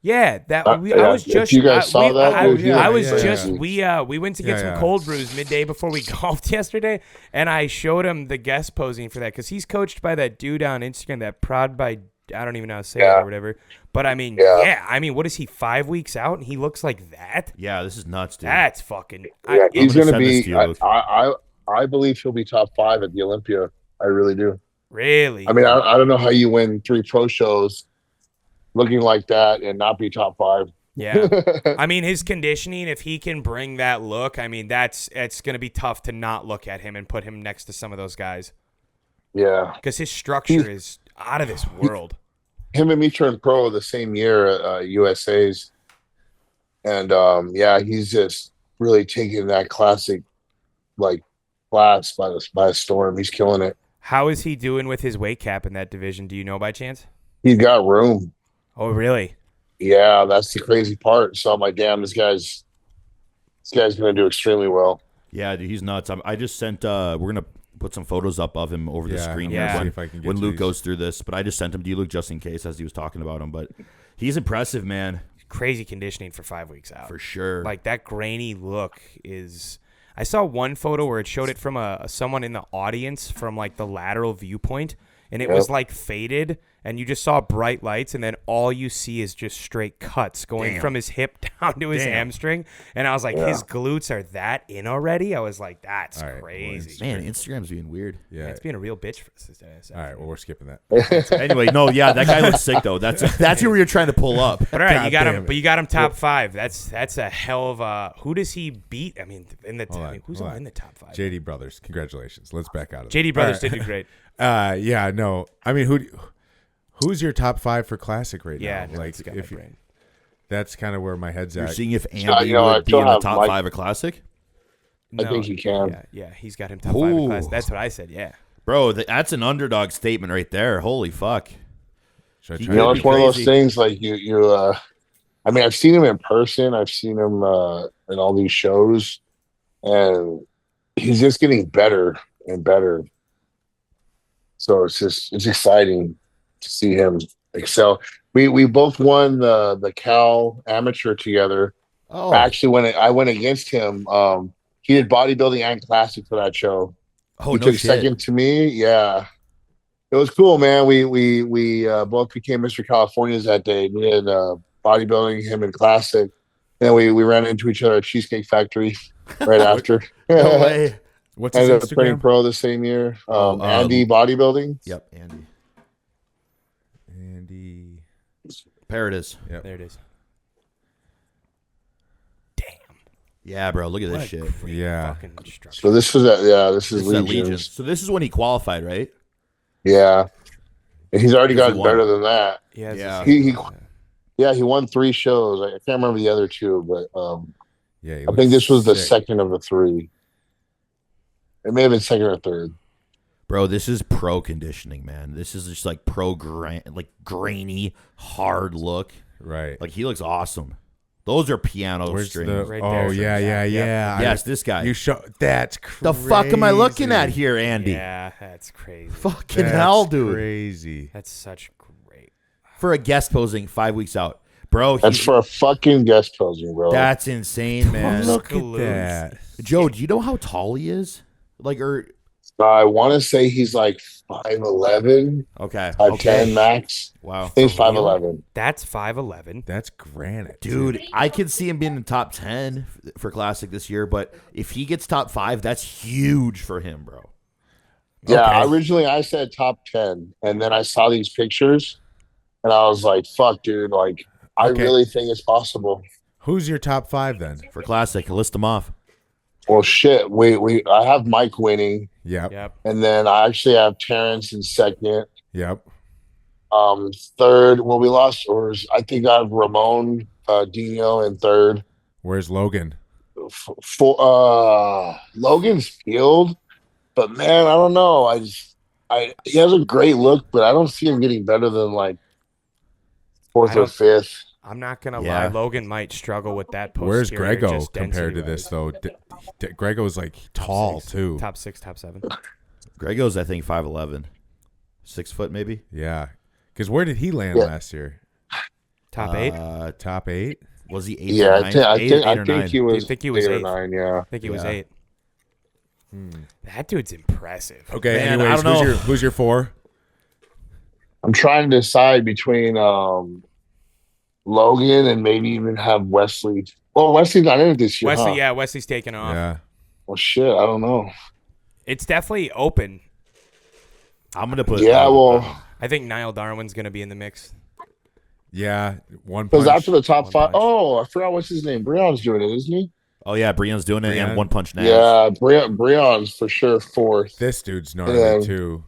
Yeah, that I was if just. you guys saw that, dude, he I was was crazy. we went to get some cold brews midday before we golfed yesterday, and I showed him the guest posing for that because he's coached by that dude on Instagram, that Prod by I don't even know how to say it or whatever. But I mean, I mean, what is he 5 weeks out and he looks like that? Yeah, this is nuts, dude. That's fucking. Yeah, he's gonna going to send this be. to you. I believe he'll be top 5 at the Olympia. I really do. Really? I mean, I don't know how you win 3 pro shows looking like that and not be top 5. Yeah. I mean, his conditioning, if he can bring that look, I mean, it's going to be tough to not look at him and put him next to some of those guys. Yeah. Because his structure is out of this world. Him and me turned pro the same year at USA's. And, he's just really taking that classic, like, class by storm. He's killing it. How is he doing with his weight cap in that division? Do you know by chance? He's got room. Oh, really? Yeah, that's the crazy part. So I'm like, damn, this guy's going to do extremely well. Yeah, dude, he's nuts. I just sent. We're gonna put some photos up of him over the screen yeah. here See if I can get when to Luke these. goes through this. But I just sent him to you, Luke, just in case, as he was talking about him. But he's impressive, man, Crazy conditioning for 5 weeks out. for sure. Like, that grainy look is... I saw one photo where it showed it from someone in the audience from, like, the lateral viewpoint, and it was, like, faded, and you just saw bright lights, and then all you see is just straight cuts going from his hip down to his hamstring. And I was like, his glutes are that in already? I was like, that's crazy. Man, Instagram's being weird. Yeah. It's being a real bitch for us. All right, well, we're skipping that. Anyway, no, yeah, that guy looks sick though. That's who you're trying to pull up. But all right, God you got damn him. it. But you got him top 5. That's a hell of a. Who does he beat? I mean, who's hold on. in the top 5? JD Brothers, congratulations. Let's back out of JD it. Brothers All did do great. Yeah, no. I mean, who's your top 5 for classic right Yeah, now? no, Like, it's got my if you, brain. that's kind of where my head's You're at. seeing if Andy I would be still in the have top Mike. 5 of Classic, I think he can. Yeah, he's got him top 5 in Ooh. class. That's what I said. Yeah. bro. That's an underdog statement right there. Holy fuck. Should I You try You know, to it's be one of those crazy. things like I mean, I've seen him in person. I've seen him in all these shows, and he's just getting better and better. So it's exciting to see him excel. We both won the Cal Amateur together. Oh, Actually, when I went against him, he did bodybuilding and classic for that show. oh He no took shit. second to me. Yeah. It was cool, man. We both became Mr. Californias that day. We had bodybuilding, him in classic. And then we ran into each other at Cheesecake Factory right after. No way. What's his ended up turning Instagram? pro the same year. Andy Bodybuilding. Yep, Andy. Andy. Paredes. Yep. There it is. Yeah, bro. Look at this shit. Yeah. So this is this is Legions. Legions. So this is when he qualified, right? Yeah, and he's already Because he gotten won. better than that. Yeah. He won 3 shows. I can't remember the other 2, but Yeah. I think this was the sick. second of the 3. It may have been second or third. Bro, this is pro conditioning, man. This is just like grainy, hard look. Right. Like he looks awesome. Those are piano Where's strings. the? Right Oh there. yeah. Yes, this guy. You show. That's crazy. The fuck am I looking at here, Andy? Yeah, that's crazy. Fucking That's hell, dude. Crazy. That's such great. For a guest posing 5 weeks out. Bro, That's for a fucking guest posing, bro. that's insane, man. Look at Balloons. that. Joe, do you know how tall he is? Like, I want to say he's like 5'11", okay. 5'10" max. Wow. I think he's 5'11". That's 5'11". That's granite, Dude, I could see him being in the top 10 for Classic this year, but if he gets top 5, that's huge for him, bro. Yeah, Okay. originally I said top 10, and then I saw these pictures, and I was like, "Fuck, dude! Like, I Okay. really think it's possible." Who's your top 5 then? For Classic, list them off. Well, shit, I have Mike winning, Yep. Yep. and then I actually have Terrence in second. Yep. Third, well, we lost, I think I have Ramon Dino in third. Where's Logan? Logan's peeled, but man, I don't know. He has a great look, but I don't see him getting better than like fourth I or don't- fifth. I'm not gonna Yeah. lie. Logan might struggle with that. Where's posterior Grego just compared to this density-wise. though? Grego's like tall too. Top 6, top 7. Grego's, I think, 5'11". 6 foot, maybe? Yeah. Because where did he land last year? Top 8. Top 8. Was he 8 Yeah, or I 9? think Eight or he nine? was. Do you think he was 8 or eighth? 9? Yeah. I think he was Yeah. 8. That dude's impressive. Okay. Man, anyways, I don't know. who's your 4? I'm trying to decide between Logan and maybe even have Wesley. Well, Wesley's not in it this year. Wesley, huh? yeah, Wesley's taking off. Yeah. Well, shit, I don't know. It's definitely open. I'm going to put... Yeah, well, I think Niall Darwin's gonna be in the mix. Yeah. One because punch. after the top One 5, punch. oh, I forgot what's his name. Breon's doing it, isn't he? Oh, yeah, Breon's doing it, Breon? and One Punch Nash. Yeah, Breon's for sure fourth. This dude's gnarly Yeah. too.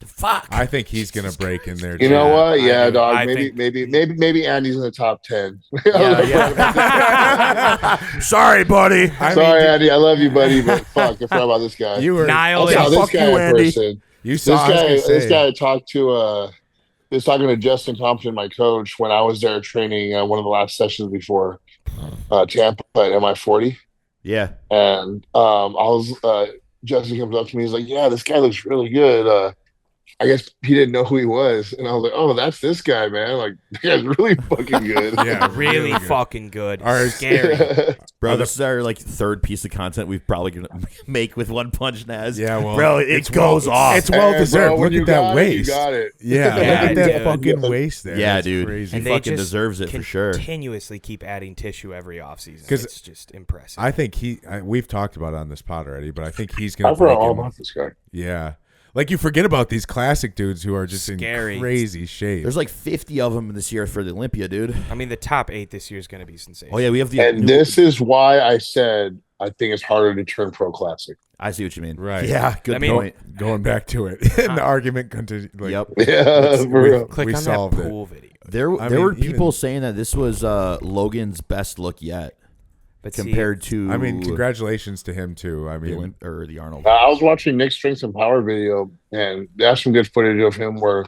Fuck. I think he's gonna break in there. You too. know what? I Yeah, do. dog. I Maybe, think- maybe Andy's in the top 10. Sorry, buddy. I Sorry, mean, Andy. I love you, buddy, but fuck, I forgot about this guy. you were. Niall I'll is- tell this fuck guy you, in Andy. person. You saw. This guy talked to he was talking to Justin Compton, my coach, when I was there training one of the last sessions before Tampa at MI40. Yeah. And Justin comes up to me, he's like, "Yeah, this guy looks really good." I guess he didn't know who he was, and I was like, "Oh, that's this guy, man! Like, that guy's really fucking good." Yeah, Really good. fucking good. All right. Scary. Bro, this is our third piece of content we've probably going to make with One Punch Naz. Yeah, well, Bro, it goes off. It's well Hey, deserved. bro, when Look you at that got it, you waist. got it. Yeah, Yeah, look at that dude. fucking waist there. Yeah, That's dude. Crazy. And He they fucking just deserves it for sure. Continuously keep adding tissue every offseason. 'Cause It's just impressive. I think we've talked about it on this pod already, but I think he's I gonna forgot break all in. about this guy. Yeah, like you forget about these classic dudes who are just Scary. in crazy shape. There's like 50 of them this year for the Olympia, dude. I mean, the top 8 this year is going to be sensational. Oh, yeah, we have the... And this is why I said I think it's harder to turn pro classic. I see what you mean. Right. Yeah, good I mean- point. Going back to it, and the argument continued. Like, Yep. Yeah, for real. Click we on solved that it. pool video. There I were mean, people even- saying that this was Logan's best look yet But see, compared to... I mean, congratulations to him too. I mean, the Arnold. I was watching Nick's Strength and Power video, and there's some good footage of him where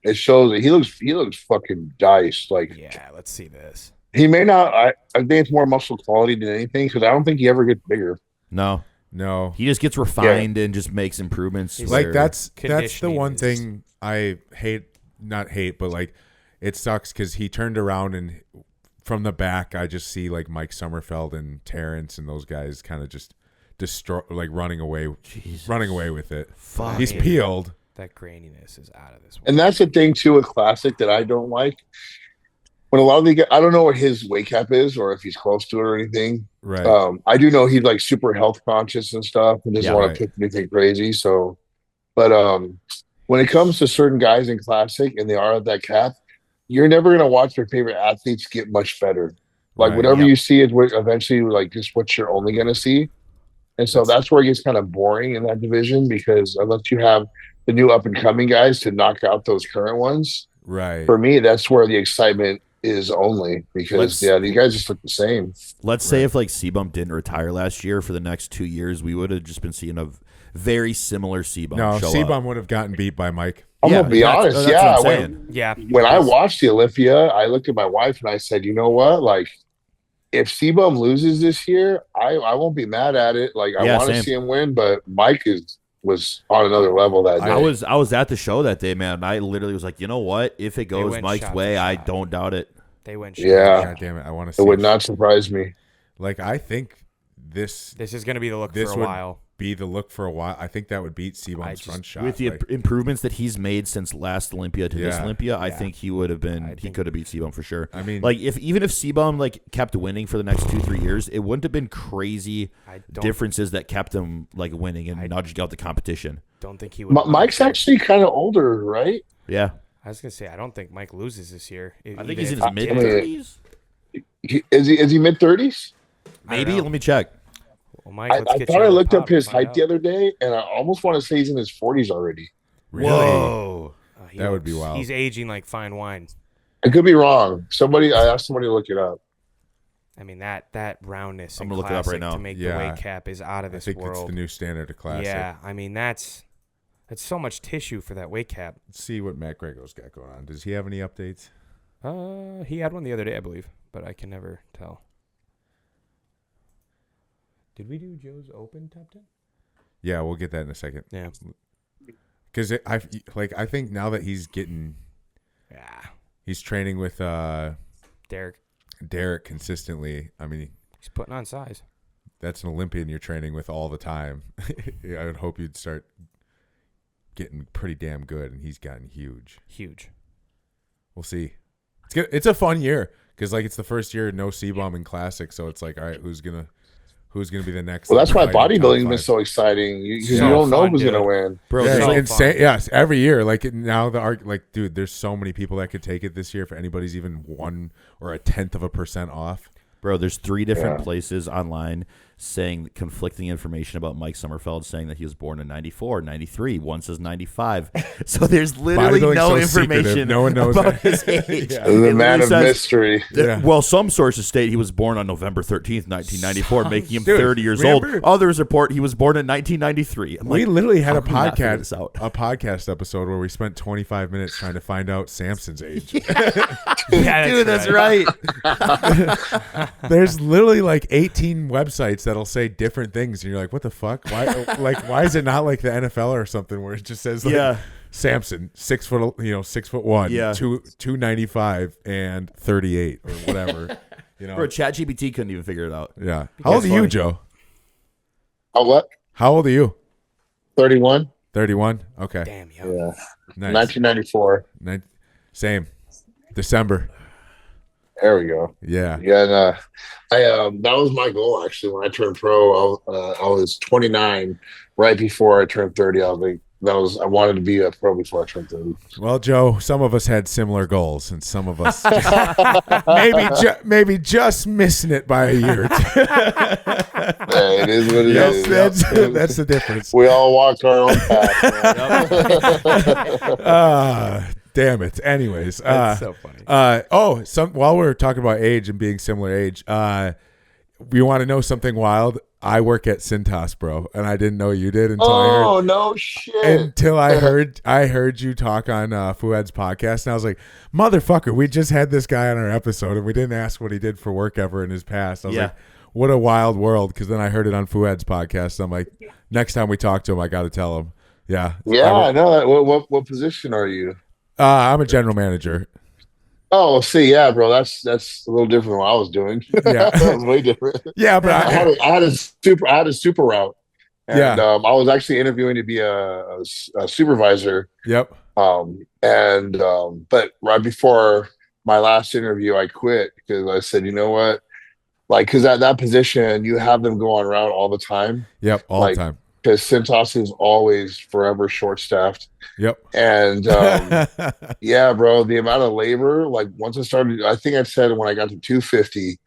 it shows that he looks fucking diced. Like, yeah, let's see this. he may not. I think it's more muscle quality than anything, because I don't think he ever gets bigger. No. no, He just gets refined and just makes improvements. He's like where- that's the conditioning one is- thing I hate. Not hate, but like it sucks because he turned around and from the back, I just see like Mike Sommerfeld and Terrence and those guys kind of just running away with it. Fuck. He's peeled. That graininess is out of this one. And that's the thing too with classic that I don't like when a lot of the guys, I don't know what his weight cap is or if he's close to it or anything. Right. I do know he's like super health conscious and stuff and doesn't want to pick anything crazy. So, but when it comes to certain guys in classic and they are at that cap, you're never gonna watch your favorite athletes get much better. Like whatever you see is what eventually like just what you're only gonna see. And so that's where it gets kind of boring in that division because unless you have the new up and coming guys to knock out those current ones, right? For me, that's where the excitement is only because these guys just look the same. Let's say if like C-Bump didn't retire last year for the next 2 years, we would have just been seeing a very similar C-Bump. No, C-Bump would have gotten beat by Mike. I'm gonna be honest. When I watched the Olympia, I looked at my wife and I said, you know what, like. If C-Bum loses this year, I won't be mad at it. Like I want to see him win, but Mike was on another level that day. I was at the show that day, man. And I literally was like, you know what? If it goes Mike's way, I don't doubt it. They went. Yeah. God damn it! I want to see. It would not surprise me. Like I think this is going to be the look for a while. Be the look for a while. I think that would beat C-Bump's front shot. With the improvements that he's made since last Olympia to this Olympia, I think he would have been. He could have beat C-Bum for sure. I mean, like even if C-Bum like kept winning for the next 2-3 years, it wouldn't have been crazy differences that kept him like winning and nudged out the competition. Don't think he would. Mike's actually kind of older, right? Yeah. I was gonna say I don't think Mike loses this year. I think he's in his mid-30s. Is he mid-30s? Maybe. Let me check. Well, Mike, I thought I looked up his height the other day, and I almost want to say he's in his 40s already. Really? Whoa. That would be wild. He's aging like fine wine. I could be wrong. I asked somebody to look it up. I mean that roundness. I'm gonna look it up right now. To make the weight cap is out of this world. I think it's the new standard of classic. Yeah, I mean that's so much tissue for that weight cap. Let's see what Matt Grego's got going on. Does he have any updates? He had one the other day, I believe, but I can never tell. Did we do Joe's Open top 10? Yeah, we'll get that in a second. Yeah, because I think now that he's getting, he's training with Derek consistently. I mean, he's putting on size. That's an Olympian you're training with all the time. I would hope you'd start getting pretty damn good, and he's gotten huge. We'll see. It's good. It's a fun year because like it's the first year no C-Bomb in Classic, so it's like, all right, who's gonna be the next? Well, that's why bodybuilding has been so exciting. You don't know who's gonna win, bro. Yeah, it's insane. Yes, every year. Like now, dude, there's so many people that could take it this year. If anybody's even 1 or 0.1% off, bro. There's 3 different places online saying conflicting information about Mike Sommerfeld, saying that he was born in 94, 93. One says 95. So there's literally no information. No one knows about his age. The man of mystery. Well, some sources state he was born on November 13th, 1994, making him 30 years old. Others report he was born in 1993. We literally had a podcast episode where we spent 25 minutes trying to find out Samson's age. Dude, that's right. There's literally like 18 websites that'll say different things, and you're like, "What the fuck? Why? Why is it not like the NFL or something where it just says like Samson 6 foot, 6'1", 295 and 38 or whatever." Bro, ChatGPT couldn't even figure it out. Yeah. How old are you, Joe? What? How old are you? 31. 31. Okay. Damn, yo. Yeah. Nice. 1994. Same. December. There we go. Yeah. Yeah. And, that was my goal actually. When I turned pro, I was 29. Right before I turned 30, I was like, I wanted to be a pro before I turned 30. Well, Joe, some of us had similar goals, and some of us maybe just missing it by a year or two. It is what it is. That's the difference. We all walk our own path. Damn it. Anyways, that's so funny. While we're talking about age and being similar age, we want to know something wild. I work at Cintas, bro, and I didn't know you did until no shit. Until I heard you talk on Fuad's podcast, and I was like, motherfucker, we just had this guy on our episode, and we didn't ask what he did for work ever in his past. I was like, what a wild world, because then I heard it on Fuad's podcast. So I'm like, next time we talk to him, I got to tell him. Yeah. Yeah, I know. What position are you? I'm a general manager. Oh, see, yeah, bro, that's a little different than what I was doing. Yeah, that was way different. Yeah, but I had a super route, and I was actually interviewing to be a supervisor. Yep. But right before my last interview, I quit because I said, you know what? Like, because at that position, you have them go on route all the time. Yep, all the time. Because Cintas is always forever short-staffed. Yep. And yeah, bro, the amount of labor, like once I started, I think I said when I got to 250,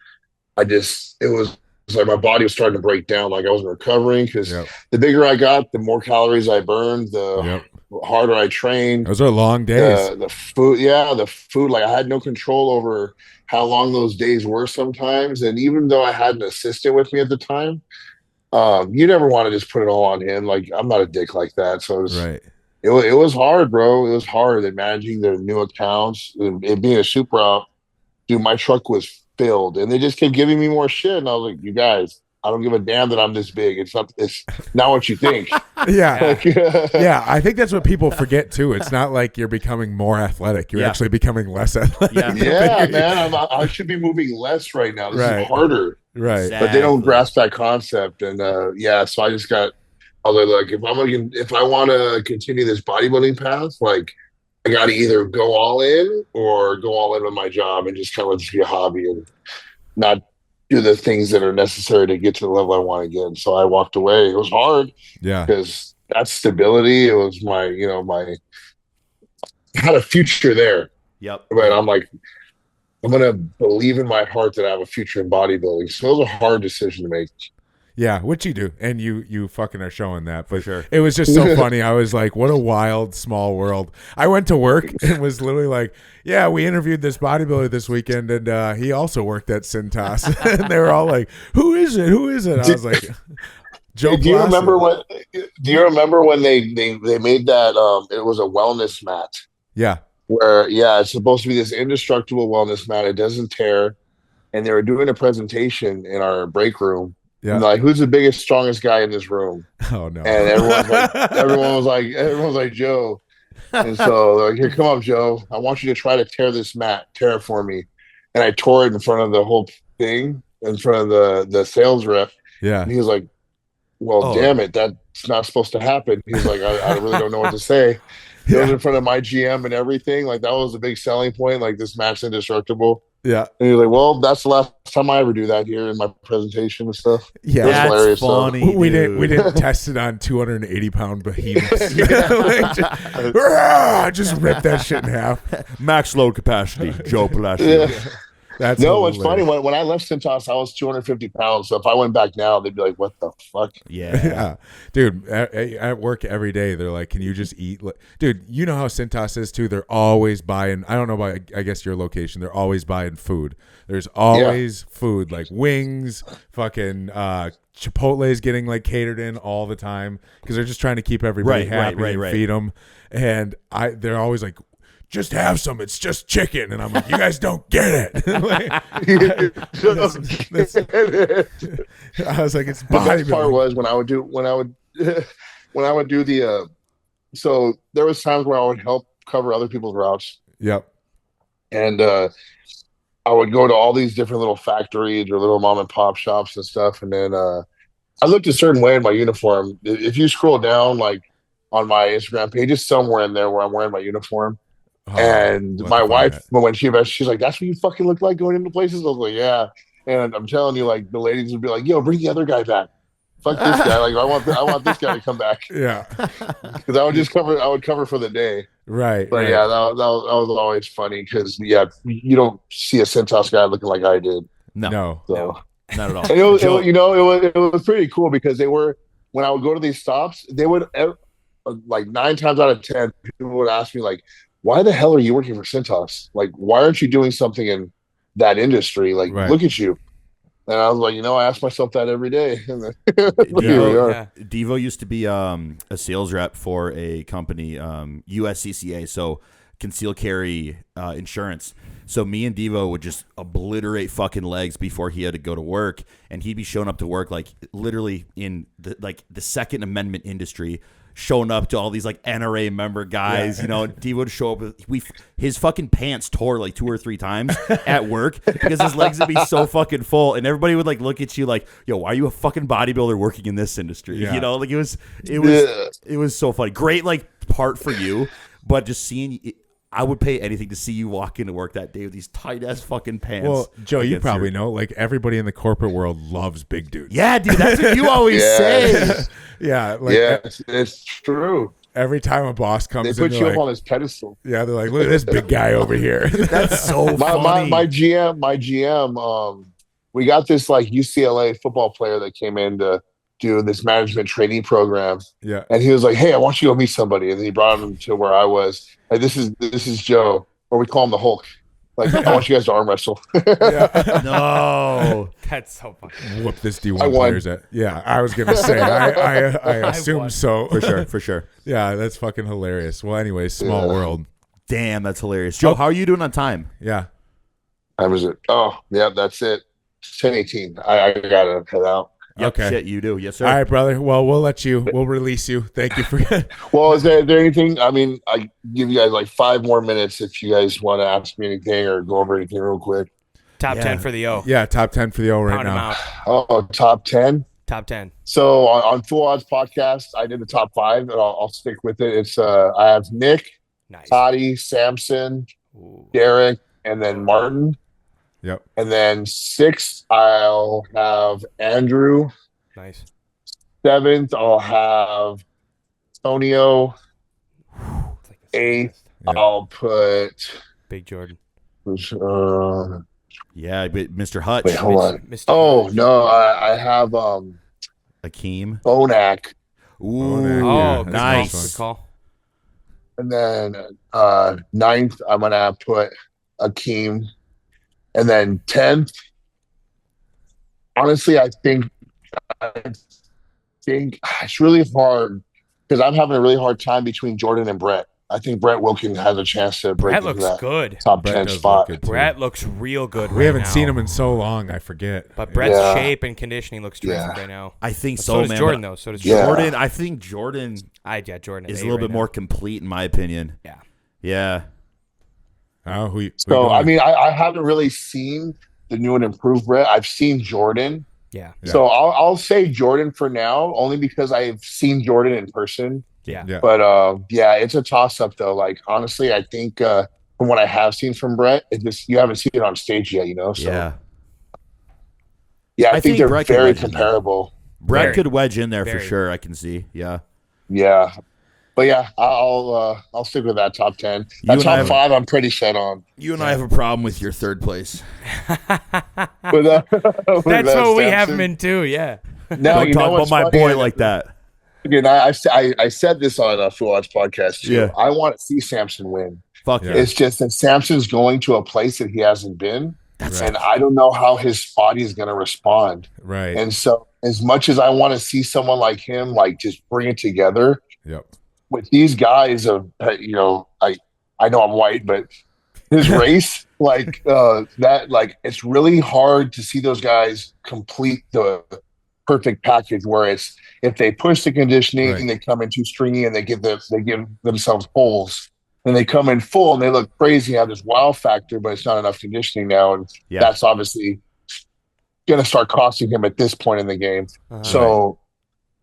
it was like my body was starting to break down. Like I wasn't recovering because the bigger I got, the more calories I burned, the harder I trained. Those are long days. The food, like I had no control over how long those days were sometimes. And even though I had an assistant with me at the time, you never want to just put it all on him. Like I'm not a dick like that. So it was hard, bro. It was hard. And managing the new accounts, it being a super op, dude, my truck was filled and they just kept giving me more shit. And I was like, you guys, I don't give a damn that I'm this big. It's not what you think. Yeah, I think that's what people forget too. It's not like you're becoming more athletic. You're actually becoming less athletic. Yeah, man. I should be moving less right now. This is harder. Right. Exactly. But they don't grasp that concept. And so I just got, I was like, if I want to continue this bodybuilding path, like I got to either go all in or go all in with my job and just kind of let this be a hobby and not do the things that are necessary to get to the level I want to get. And so I walked away. It was hard. Yeah. Because that's stability. It was my I had a future there. Yep. But I'm like, I'm going to believe in my heart that I have a future in bodybuilding. So it was a hard decision to make. Yeah, which you do. And you fucking are showing that. For sure. It was just so funny. I was like, what a wild, small world. I went to work and was literally like, yeah, we interviewed this bodybuilder this weekend, and he also worked at Cintas. And they were all like, who is it? Who is it? I was like, Joe. Do you remember when they made that? It was a wellness mat. Yeah. Where it's supposed to be this indestructible wellness mat. It doesn't tear. And they were doing a presentation in our break room. Yeah. And like, who's the biggest, strongest guy in this room? Oh no! And everyone was like Joe. And so they're like, here, come up, Joe. I want you to try to tear this mat. Tear it for me. And I tore it in front of the whole thing, in front of the sales rep. Yeah. And he was like, well, damn it, that's not supposed to happen. He's like, I really don't know what to say. It was in front of my GM and everything. Like that was a big selling point. Like this mat's indestructible. Yeah. And he's like, well, that's the last time I ever do that here in my presentation and stuff. Yeah. That's hilarious. Funny. So. We didn't test it on 280-pound behemoths. Just rip that shit in half. Max load capacity, Joe Palacios. Yeah. It's funny. When I left Cintas, I was 250 pounds. So if I went back now, they'd be like, what the fuck? Yeah. Dude, at work every day, they're like, can you just eat? Dude, you know how Cintas is too? They're always buying, I don't know about, I guess your location, they're always buying food. There's always food, like wings, fucking Chipotle's getting like catered in all the time because they're just trying to keep everybody happy and feed them. And they're always like, just have some. It's just chicken. And I'm like, you guys don't get it. I was like, it's bodybuilding. The best part was when I would do the so there was times where I would help cover other people's routes. Yep. And I would go to all these different little factories or little mom and pop shops and stuff. And then I looked a certain way in my uniform. If you scroll down like on my Instagram page, it's somewhere in there where I'm wearing my uniform. And my wife, when she's like, that's what you fucking look like going into places? I was like, yeah. And I'm telling you, like, the ladies would be like, yo, bring the other guy back. Fuck this guy. Like, I want this guy to come back. Yeah. Because I would cover for the day. Right. But yeah, that was always funny because, you don't see a Cintas guy looking like I did. No. So. Not at all. And it was pretty cool because when I would go to these stops, they would, like 9 times out of 10, people would ask me, like, why the hell are you working for Cintas? Like, why aren't you doing something in that industry? Like, look at you. And I was like, I ask myself that every day. Devo used to be a sales rep for a company, USCCA, so concealed carry insurance. So me and Devo would just obliterate fucking legs before he had to go to work, and he'd be showing up to work like literally in the Second Amendment industry, showing up to all these like NRA member guys, Devo would show up. His fucking pants tore like 2 or 3 times at work because his legs would be so fucking full, and everybody would like look at you like, yo, why are you a fucking bodybuilder working in this industry? Yeah. Like it was so funny. Great like part for you, but just seeing I would pay anything to see you walk into work that day with these tight ass fucking pants. Well, Joe, you probably know, like everybody in the corporate world loves big dudes. Yeah, dude, that's what you always say. Yeah, like, it's true. Every time a boss comes, they put you up on this pedestal. Yeah, they're like, look at this big guy over here. That's so funny. My GM, we got this like UCLA football player that came in to do this management training program. Yeah, and he was like, "Hey, I want you to go meet somebody," and then he brought him to where I was. Like, this is Joe, or we call him the Hulk. Like, I want you guys to arm wrestle. No, that's so funny. Whoop this D1 players at. Yeah, I was gonna say. I assume so for sure. Yeah, that's fucking hilarious. Well, anyway, small world. Damn, that's hilarious. Joe, how are you doing on time? Yeah. Time is it? Oh, yeah, that's it. 10:18. I gotta head out. Yep, okay. Shit, you do. Yes, sir. All right, brother. Well, we'll release you. Thank you for. Well, is there anything? I mean, I give you guys like 5 more minutes if you guys want to ask me anything or go over anything real quick. Top 10 for the O. Yeah, top 10 for the O right Pound now. out. Oh, top 10. Top 10. So on Full Odds podcast, I did the top 5, and I'll stick with it. It's I have Nick, Nice. Toddy, Samson, Ooh. Derek, and then Martin. Yep. And then 6th, I'll have Andrew. Nice. 7th, I'll have Tonio. It's like 8th, Yeah. I'll put. Big Jordan. Yeah, Mr. Hutch. Wait, hold on. Mr. Oh no, I have Akeem. Bonac, Ooh, Oh, good nice. Call. Good call. and then 9th, I'm gonna put Akeem, and then 10th. Honestly, I think it's really hard because I'm having a really hard time between Jordan and Brett. I think Brett Wilkin has a chance to break Brett into looks that good. top Brett 10 does spot. look good, too. Brett looks real good We right haven't now. seen him in so long, I forget. But Brett's Yeah. shape and conditioning looks terrific Yeah. right now. I think But so, so does man. Jordan, but though. So does Yeah. Jordan, I think Jordan Jordan is at a little right bit now. more complete, in my opinion. Yeah. Yeah. Oh, who you So going I with? mean, I haven't really seen the new and improved Brett. I've seen Jordan. Yeah. Yeah. So I'll say Jordan for now, only because I've seen Jordan in person. Yeah. Yeah. But yeah, it's a toss up though. Like honestly, I think from what I have seen from Brett, it just you haven't seen it on stage yet, you know. So Yeah. I think they're Brett could very wedge in there. comparable. Brett Very. could wedge in there for Very. sure. I can see. Yeah. Yeah. But yeah, I'll stick with that top 10. You That and I top 5, I'm pretty set on. You and I have a problem with your third place. With, That's with what we have Samson. him in too. Yeah. No, Don't you know talk about what's my funny? boy like that. Again, I said this on a Full Odds podcast too. Yeah. I want to see Samson win. Fuck Yeah. yeah. It's just that Samson's going to a place that he hasn't been, and I don't know how his body is going to respond. Right. And so, as much as I want to see someone like him, like just bring it together Yep. with these guys of, you know, I know I'm white, but his race, like that, like it's really hard to see those guys complete the perfect package. Where it's if they push the conditioning Right. and they come in too stringy and they give themselves holes. And they come in full and they look crazy, have this wow factor, but it's not enough conditioning now. And Yeah. that's obviously going to start costing him at this point in the game. So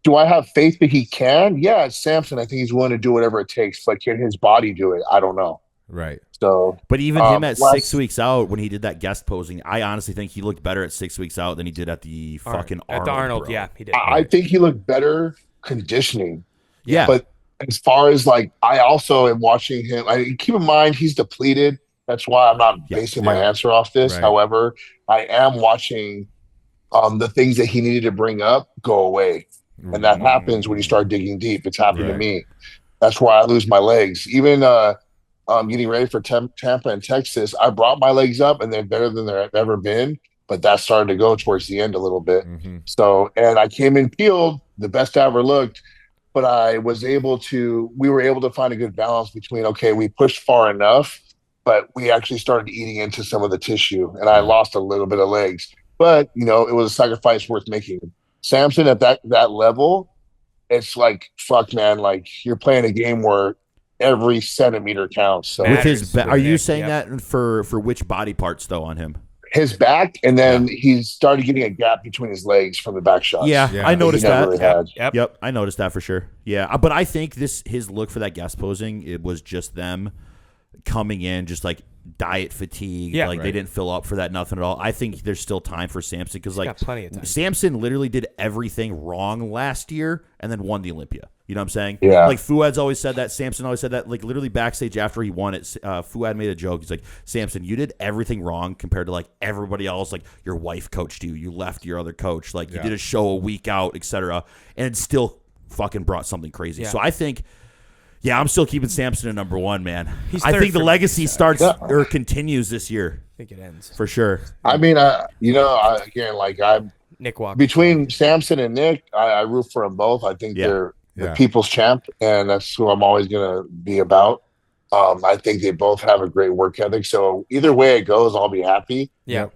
do I have faith that he can? Yeah, it's Samson. I think he's willing to do whatever it takes. Like, can his body do it? I don't know. Right. So, But even him at Wes- 6 weeks out, when he did that guest posing, I honestly think he looked better at 6 weeks out than he did at the fucking At the Arnold, bro. yeah, he did. I think he looked better conditioning. Yeah. But as far as like, I also am watching him. Keep in mind, he's depleted. That's why I'm not basing my Yeah. answer off this. Right. However, I am watching the things that he needed to bring up go away. And that happens when you start digging deep. It's happened to Right. me. That's why I lose my legs. Even getting ready for Tampa and Texas, I brought my legs up and they're better than they've ever been. But that started to go towards the end a little bit. Mm-hmm. So, and I came in peeled, the best I ever looked. But we were able to find a good balance between, okay, we pushed far enough, but we actually started eating into some of the tissue. And I lost a little bit of legs. But, you know, it was a sacrifice worth making. Samson at that level, it's like, fuck, man, like you're playing a game where every centimeter counts. So With his Matters. are you Yep. saying that for which body parts though on him? his back, and then he started getting a gap between his legs from the back shots. Yeah, Yeah. I noticed He never that. really had. Yep. Yep, I noticed that for sure. Yeah, but I think his look for that guest posing, it was just them coming in just like diet fatigue. Yeah, like they didn't fill up for that, nothing at all. I think there's still time for Samson because like got plenty of time. Samson literally did everything wrong last year and then won the Olympia. You know what I'm saying? Yeah. Like Fouad's always said that. Samson always said that. Like literally backstage after he won it, Fouad made a joke. He's like, Samson, you did everything wrong compared to like everybody else. Like your wife coached you. You left your other coach. Like you did a show a week out, etc. And it still fucking brought something crazy. So I think, I'm still keeping Samson at number one, man. I think the legacy starts or continues this year. I think it ends. For sure. I mean, again, like I'm Nick Walker. between Samson and Nick, I root for them both. I think they're the people's champ, and that's who I'm always going to be about. I think they both have a great work ethic. So either way it goes, I'll be happy. Yeah.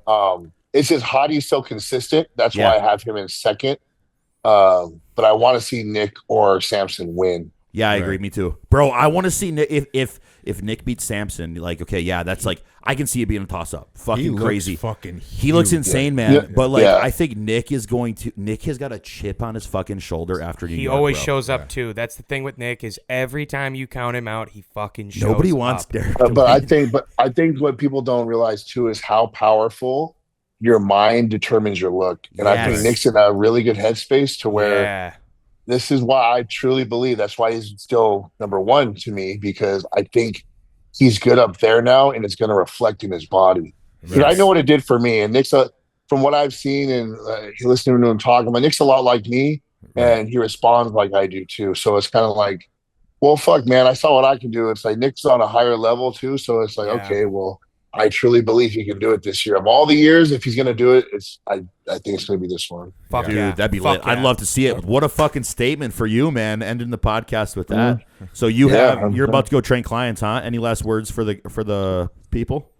It's just Hadi's so consistent. That's why I have him in second. But I want to see Nick or Samson win. Yeah, I agree. Me too, bro. I want to see Nick, if Nick beats Samson. Like, okay, that's like I can see it being a toss up. Fucking crazy. He looks insane, man. Yeah. But like, I think Nick has got a chip on his fucking shoulder after New He York, always bro. shows up too. That's the thing with Nick is every time you count him out, he fucking shows Nobody wants up. Derek. But I think what people don't realize too is how powerful your mind determines your look. And I think Nick's in a really good headspace to where this is why I truly believe that's why he's still number one to me, because I think he's good up there now and it's going to reflect in his body. Because I know what it did for me. And Nick's, from what I've seen and listening to him talk, Nick's a lot like me and he responds like I do too. So it's kind of like, well, fuck, man, I saw what I can do. It's like Nick's on a higher level too. So it's like, okay, well, I truly believe he can do it this year. Of all the years, if he's going to do it, I think it's going to be this one. Fuck Dude, that'd be lit. I'd love to see it. What a fucking statement for you, man, ending the podcast with that. So you're about to go train clients, huh? Any last words for the people?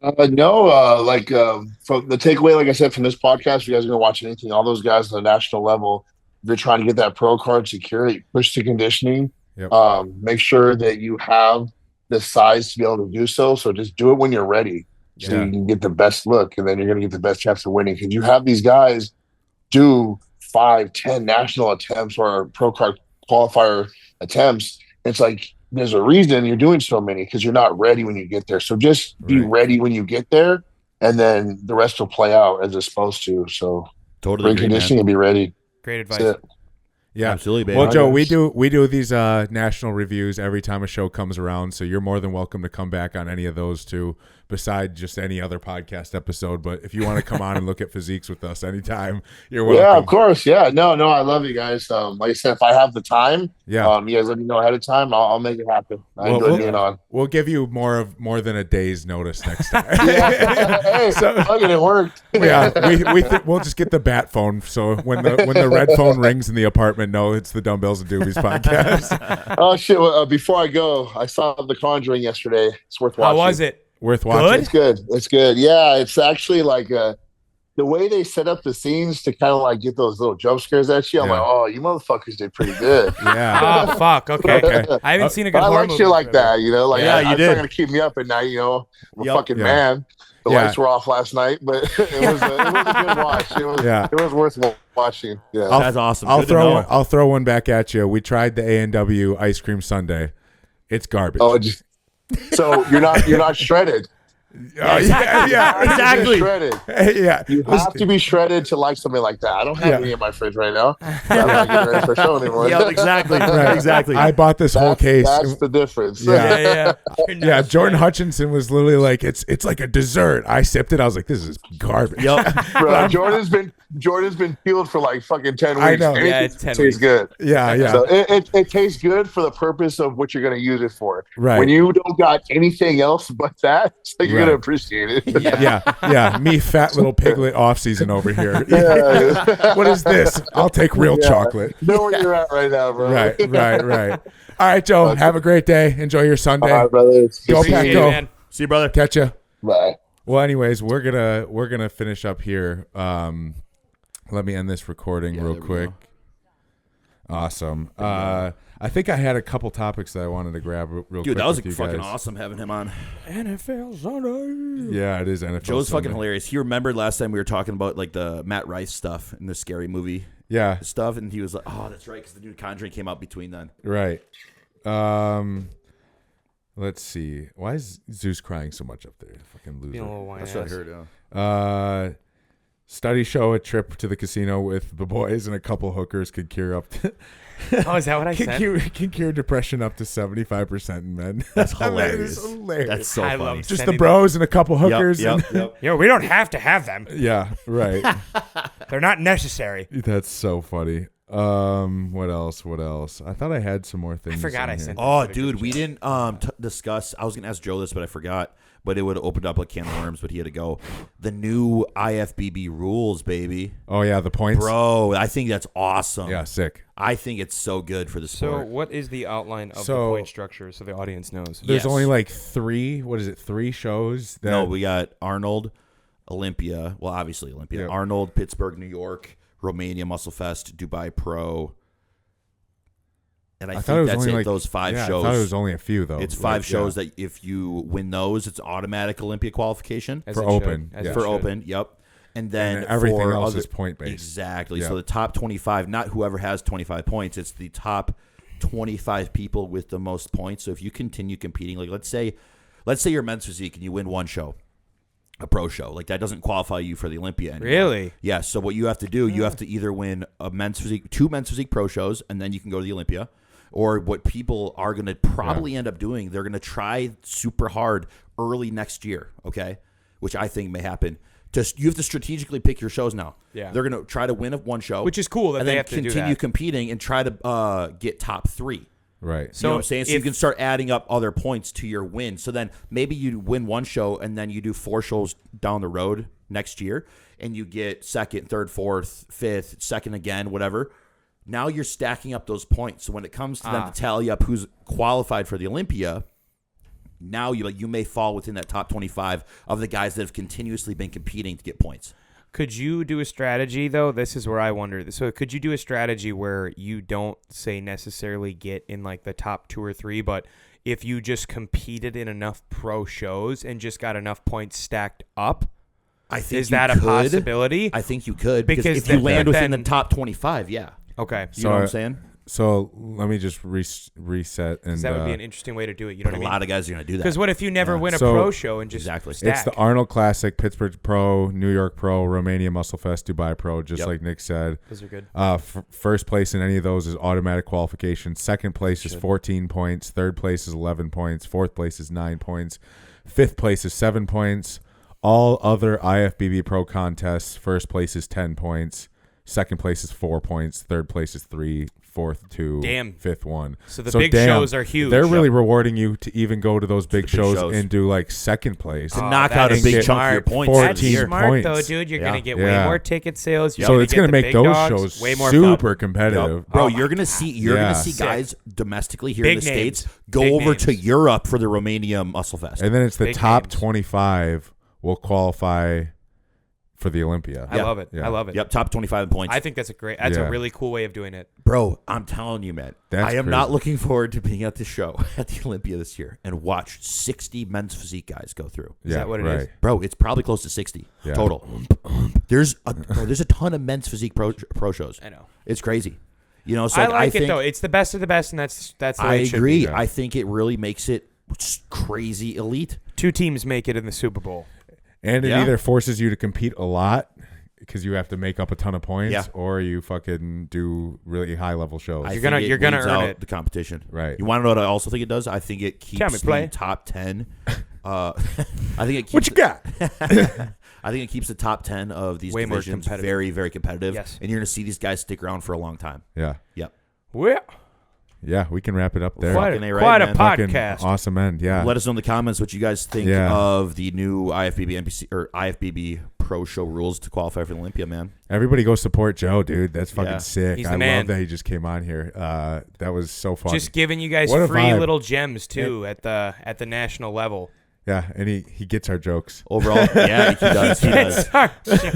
No, from the takeaway, like I said, from this podcast, if you guys are going to watch anything, all those guys on the national level, if you're trying to get that pro card secure, push to conditioning, make sure that you have the size to be able to do so. So just do it when you're ready so you can get the best look, and then you're going to get the best chance of winning. Because you have these guys do 5, 10 national attempts or pro card qualifier attempts. It's like there's a reason you're doing so many, because you're not ready when you get there. So just be ready when you get there, and then the rest will play out as it's supposed to. So totally bring conditioning and be ready. Great advice. Yeah, absolutely, baby. Well, Joe, we do these national reviews every time a show comes around, so you're more than welcome to come back on any of those too, besides just any other podcast episode. But if you want to come on and look at physiques with us anytime, you're welcome. Yeah, of course. Yeah, no, I love you guys. Like I said, if I have the time, you guys let me know ahead of time. I'll make it happen. I enjoy being on. We'll give you more than a day's notice next time. Hey, it worked. We'll just get the bat phone, so when the red phone rings in the apartment, no, it's the Dumbbells and Doobies podcast. Oh shit! Well, before I go, I saw The Conjuring yesterday. It's worth watching. How was it? Worth watching. It's good. Yeah, it's actually like the way they set up the scenes to kind of like get those little jump scares at you. I'm like, oh, you motherfuckers did pretty good. Oh fuck. Okay. I haven't seen a good. I like shit like that. You know, like you it's did. not gonna keep me up at night. You know, I'm a fucking man. The lights were off last night, but it was a good watch. It was worth watching. Yeah, that's awesome. I'll throw one back at you. We tried the A&W ice cream sundae. It's garbage. Oh, so you're not shredded. Exactly. Shredded. You have to be shredded to like something like that. I don't have any in my fridge right now. I'm not getting ready for a show anymore. Yeah, exactly. Right. Exactly. I bought this whole case. That's the difference. Yeah. Jordan Hutchinson was literally like, it's like a dessert. I sipped it. I was like, this is garbage. Bro, Jordan's been peeled for like fucking 10 weeks. I know. It's 10 tastes weeks. good. Yeah. So it tastes good for the purpose of what you're going to use it for. Right. When you don't got anything else but that, it's like you're going to appreciate it. Yeah. Me, fat little piglet off season over here. What is this? I'll take real chocolate. Know where you're at right now, bro. Right. All right, Joe. Have a great day. Enjoy your Sunday. All right, brother. Go Pack, go. Man. See you, brother. Catch ya. Bye. Well, anyways, we're gonna finish up here. Let me end this recording real quick. Awesome. I think I had a couple topics that I wanted to grab real quick. Dude, that was fucking awesome having him on. NFL Sunday. Yeah, it is NFL Joe's Sunday. fucking hilarious. He remembered last time we were talking about like the Matt Rife stuff and the scary movie stuff, and he was like, oh, that's right, because the new Conjuring came out between then. Right. Let's see. Why is Zeus crying so much up there? Fucking loser. That's what I heard. Yeah. Studies show a trip to the casino with the boys and a couple hookers could cure up to Oh, is that what I said? can cure depression up to 75% in men. That's hilarious. That is hilarious. That's so I funny. love Just the bros and a couple hookers. Yep. Yo, we don't have to have them. Yeah, right. They're not necessary. That's so funny. What else? I thought I had some more things. I forgot on I here. sent. Oh, dude, we didn't discuss. I was gonna ask Joe this, but I forgot. But it would have opened up a can of worms. But he had to go. The new IFBB rules, baby. Oh yeah, the points, Bro, I think that's awesome. Yeah, sick. I think it's so good for the So, sport. what is the outline of the point structure so the audience knows? There's Yes. only like three. What is it? 3 shows. That, No, we got Arnold, Olympia. Well, obviously Olympia. Yep. Arnold, Pittsburgh, New York, Romania, Muscle Fest, Dubai Pro. And I thought it think was that's only it. like Those 5 shows. I thought it was only a few though. It's 5 shows that if you win those, it's automatic Olympia qualification. As for it open, should, as yeah. it For should. open, yep. And then everything for else other, is point based. Exactly. Yeah. So the top 25, not whoever has 25 points, it's the top 25 people with the most points. So if you continue competing, like let's say you're men's physique and you win one show, a pro show, like that doesn't qualify you for the Olympia anymore. Really? Yeah. So what you have to do, you have to either win a men's physique, 2 men's physique pro shows, and then you can go to the Olympia. Or what people are going to probably end up doing, they're going to try super hard early next year, okay? Which I think may happen. You have to strategically pick your shows now. Yeah. They're going to try to win one show. Which is cool that and they then have to do continue that. competing and try to get top 3. Right. You know what I'm saying? So you can start adding up other points to your win. So then maybe you win one show and then you do 4 shows down the road next year and you get 2nd, 3rd, 4th, 5th, 2nd again, whatever. Now you're stacking up those points. So when it comes to them to tally up who's qualified for the Olympia, now you may fall within that top 25 of the guys that have continuously been competing to get points. Could you do a strategy, though? This is where I wonder. So could you do a strategy where you don't, say, necessarily get in, like, the top 2 or 3, but if you just competed in enough pro shows and just got enough points stacked up, I think is that a possibility? I think you could. Because if you land within then- the top 25, yeah. Okay. You know what I'm saying? So let me just reset. And That would be an interesting way to do it. You know But what I a mean? lot of guys are going to do that. Because what if you never win a So- pro show and just Exactly. stack? It's the Arnold Classic, Pittsburgh Pro, New York Pro, Romania Muscle Fest, Dubai Pro, just like Nick said. Those are good. First place in any of those is automatic qualification. Second place is 14 points. Third place is 11 points. Fourth place is 9 points. Fifth place is 7 points. All other IFBB Pro contests, first place is 10 points. Second place is 4 points. Third place is 3. Fourth 2. Damn. Fifth 1. So the big shows are huge. They're really rewarding you to even go to those big shows shows. and do like second place. To knock out a that's big smart. chunk of your points. 14 That's smart, points. though, dude. You're going to get way Yeah. more ticket sales. You're So gonna it's get going the to make big those dogs shows way more super fun. competitive. Bro, Oh you're my gonna see Yeah. guys domestically here Big in the names. States go Big over names. to Europe for the Romania Muscle Fest. And then it's the Big top names. 25 will qualify for the Olympia. I love it. Yeah. I love it. Yep, top 25 points. I think that's a Yeah. really cool way of doing it. Bro, I'm telling you, man. That's I am not crazy. looking forward to being at the show at the Olympia this year and watch 60 men's physique guys go through. Is that what it is? Bro, it's probably close to 60 Yeah. total. There's a ton of men's physique pro shows. I know. It's crazy. You know, so I like it, think, though. It's the best of the best, and that's the I way it should agree. be. Yeah. I think it really makes it crazy elite. 2 teams make it in the Super Bowl. And it Yeah. either forces you to compete a lot because you have to make up a ton of points, Yeah. or you fucking do really high level shows. I You're think gonna- it you're gonna weeds earn out it. the competition. Right. You want to know what I also think it does? I think it keeps Tell me, play. the top 10. I think it keeps What you got? I think it keeps the top 10 of these Way more divisions competitive. very, very competitive. Yes. And you're going to see these guys stick around for a long time. Yeah. Yep. Well, Yeah, we can wrap it up there. quite Fucking A, a, right, quite a man. Fucking podcast. awesome end. Yeah. Let us know in the comments what you guys think Yeah. of the new IFBB NPC or IFBB Pro Show rules to qualify for the Olympia, man. Everybody go support Joe, dude. That's fucking Yeah. sick. He's I the man. love that he just came on here. That was so fun. Just giving you guys What a free vibe. little gems too at the national level. Yeah, and he gets our jokes. Overall, yeah, he does. He does. It's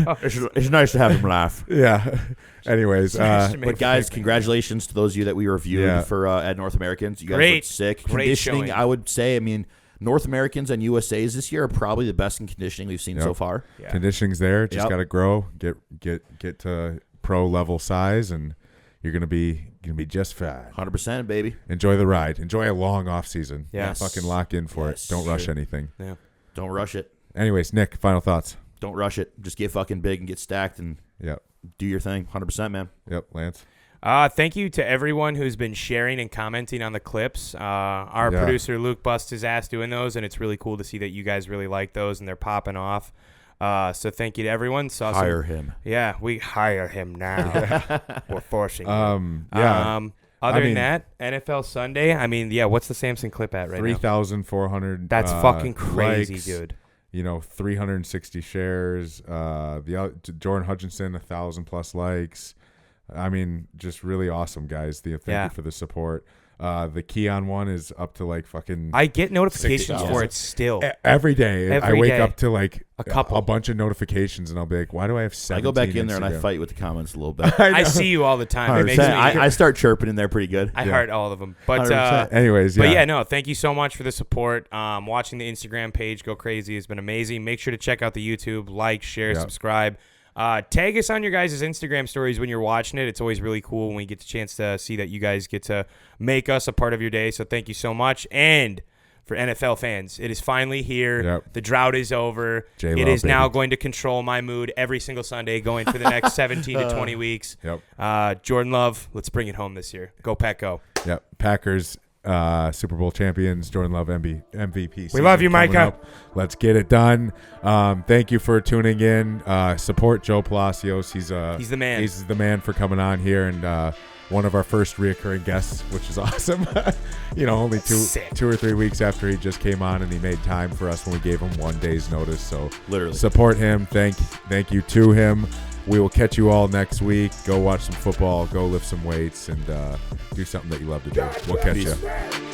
our show. It's nice to have him laugh. Yeah. Anyways, Nice to make But guys, congratulations to those of you that we reviewed Yeah. for at North Americans. You guys Great. looked sick. Great Conditioning, showing. I would say. I mean, North Americans and USA's this year are probably the best in conditioning we've seen so far. Yeah. conditioning's there. Just Yep. got to grow, get to pro level size, and you're gonna be just fine. 100%, baby. Enjoy the ride. Enjoy a long off season. Yes. Fucking lock in for it. Don't rush anything. Yeah. Don't rush it. Anyways, Nick, final thoughts. Don't rush it. Just get fucking big and get stacked and do your thing. 100%, man. Yep, Lance. Thank you to everyone who's been sharing and commenting on the clips. Our producer Luke busts his ass doing those, and it's really cool to see that you guys really like those and they're popping off. So thank you to everyone. Hire him. Yeah, we hire him now. We're forcing him. Other than that, NFL Sunday, what's the Samson clip at right 3,400. That's fucking crazy, likes, dude. 360 shares. Jordan Hutchinson, 1,000+ likes. Just really awesome, guys. Thank you for the support. The Keon one is up to like fucking. I get notifications for it still every day. I wake up to like a bunch of notifications, and I'll be like, "Why do I have 17?" I go back in there and I fight with the comments a little bit. I see you all the time. It makes me, I start chirping in there pretty good. I heart all of them. But anyways, thank you so much for the support. Watching the Instagram page go crazy has been amazing. Make sure to check out the YouTube, like, share, subscribe. Tag us on your guys' Instagram stories when you're watching it. It's always really cool when we get the chance to see that you guys get to make us a part of your day. So thank you so much. And for NFL fans, it is finally here. Yep. The drought is over. J-Lo, it is baby. Now going to control my mood every single Sunday going for the next 17 to 20 weeks. Yep. Jordan Love, let's bring it home this year. Go Pack, go. Yep. Packers. Super Bowl champions, Jordan Love MVP. We love you, Micah. Let's get it done. Thank you for tuning in. Support Joe Palacios. He's the man. He's the man for coming on here and one of our first reoccurring guests, which is awesome. Only two or 3 weeks after he just came on, and he made time for us when we gave him 1 day's notice. So literally support him. Thank you to him. We will catch you all next week. Go watch some football. Go lift some weights and do something that you love to do. We'll catch you.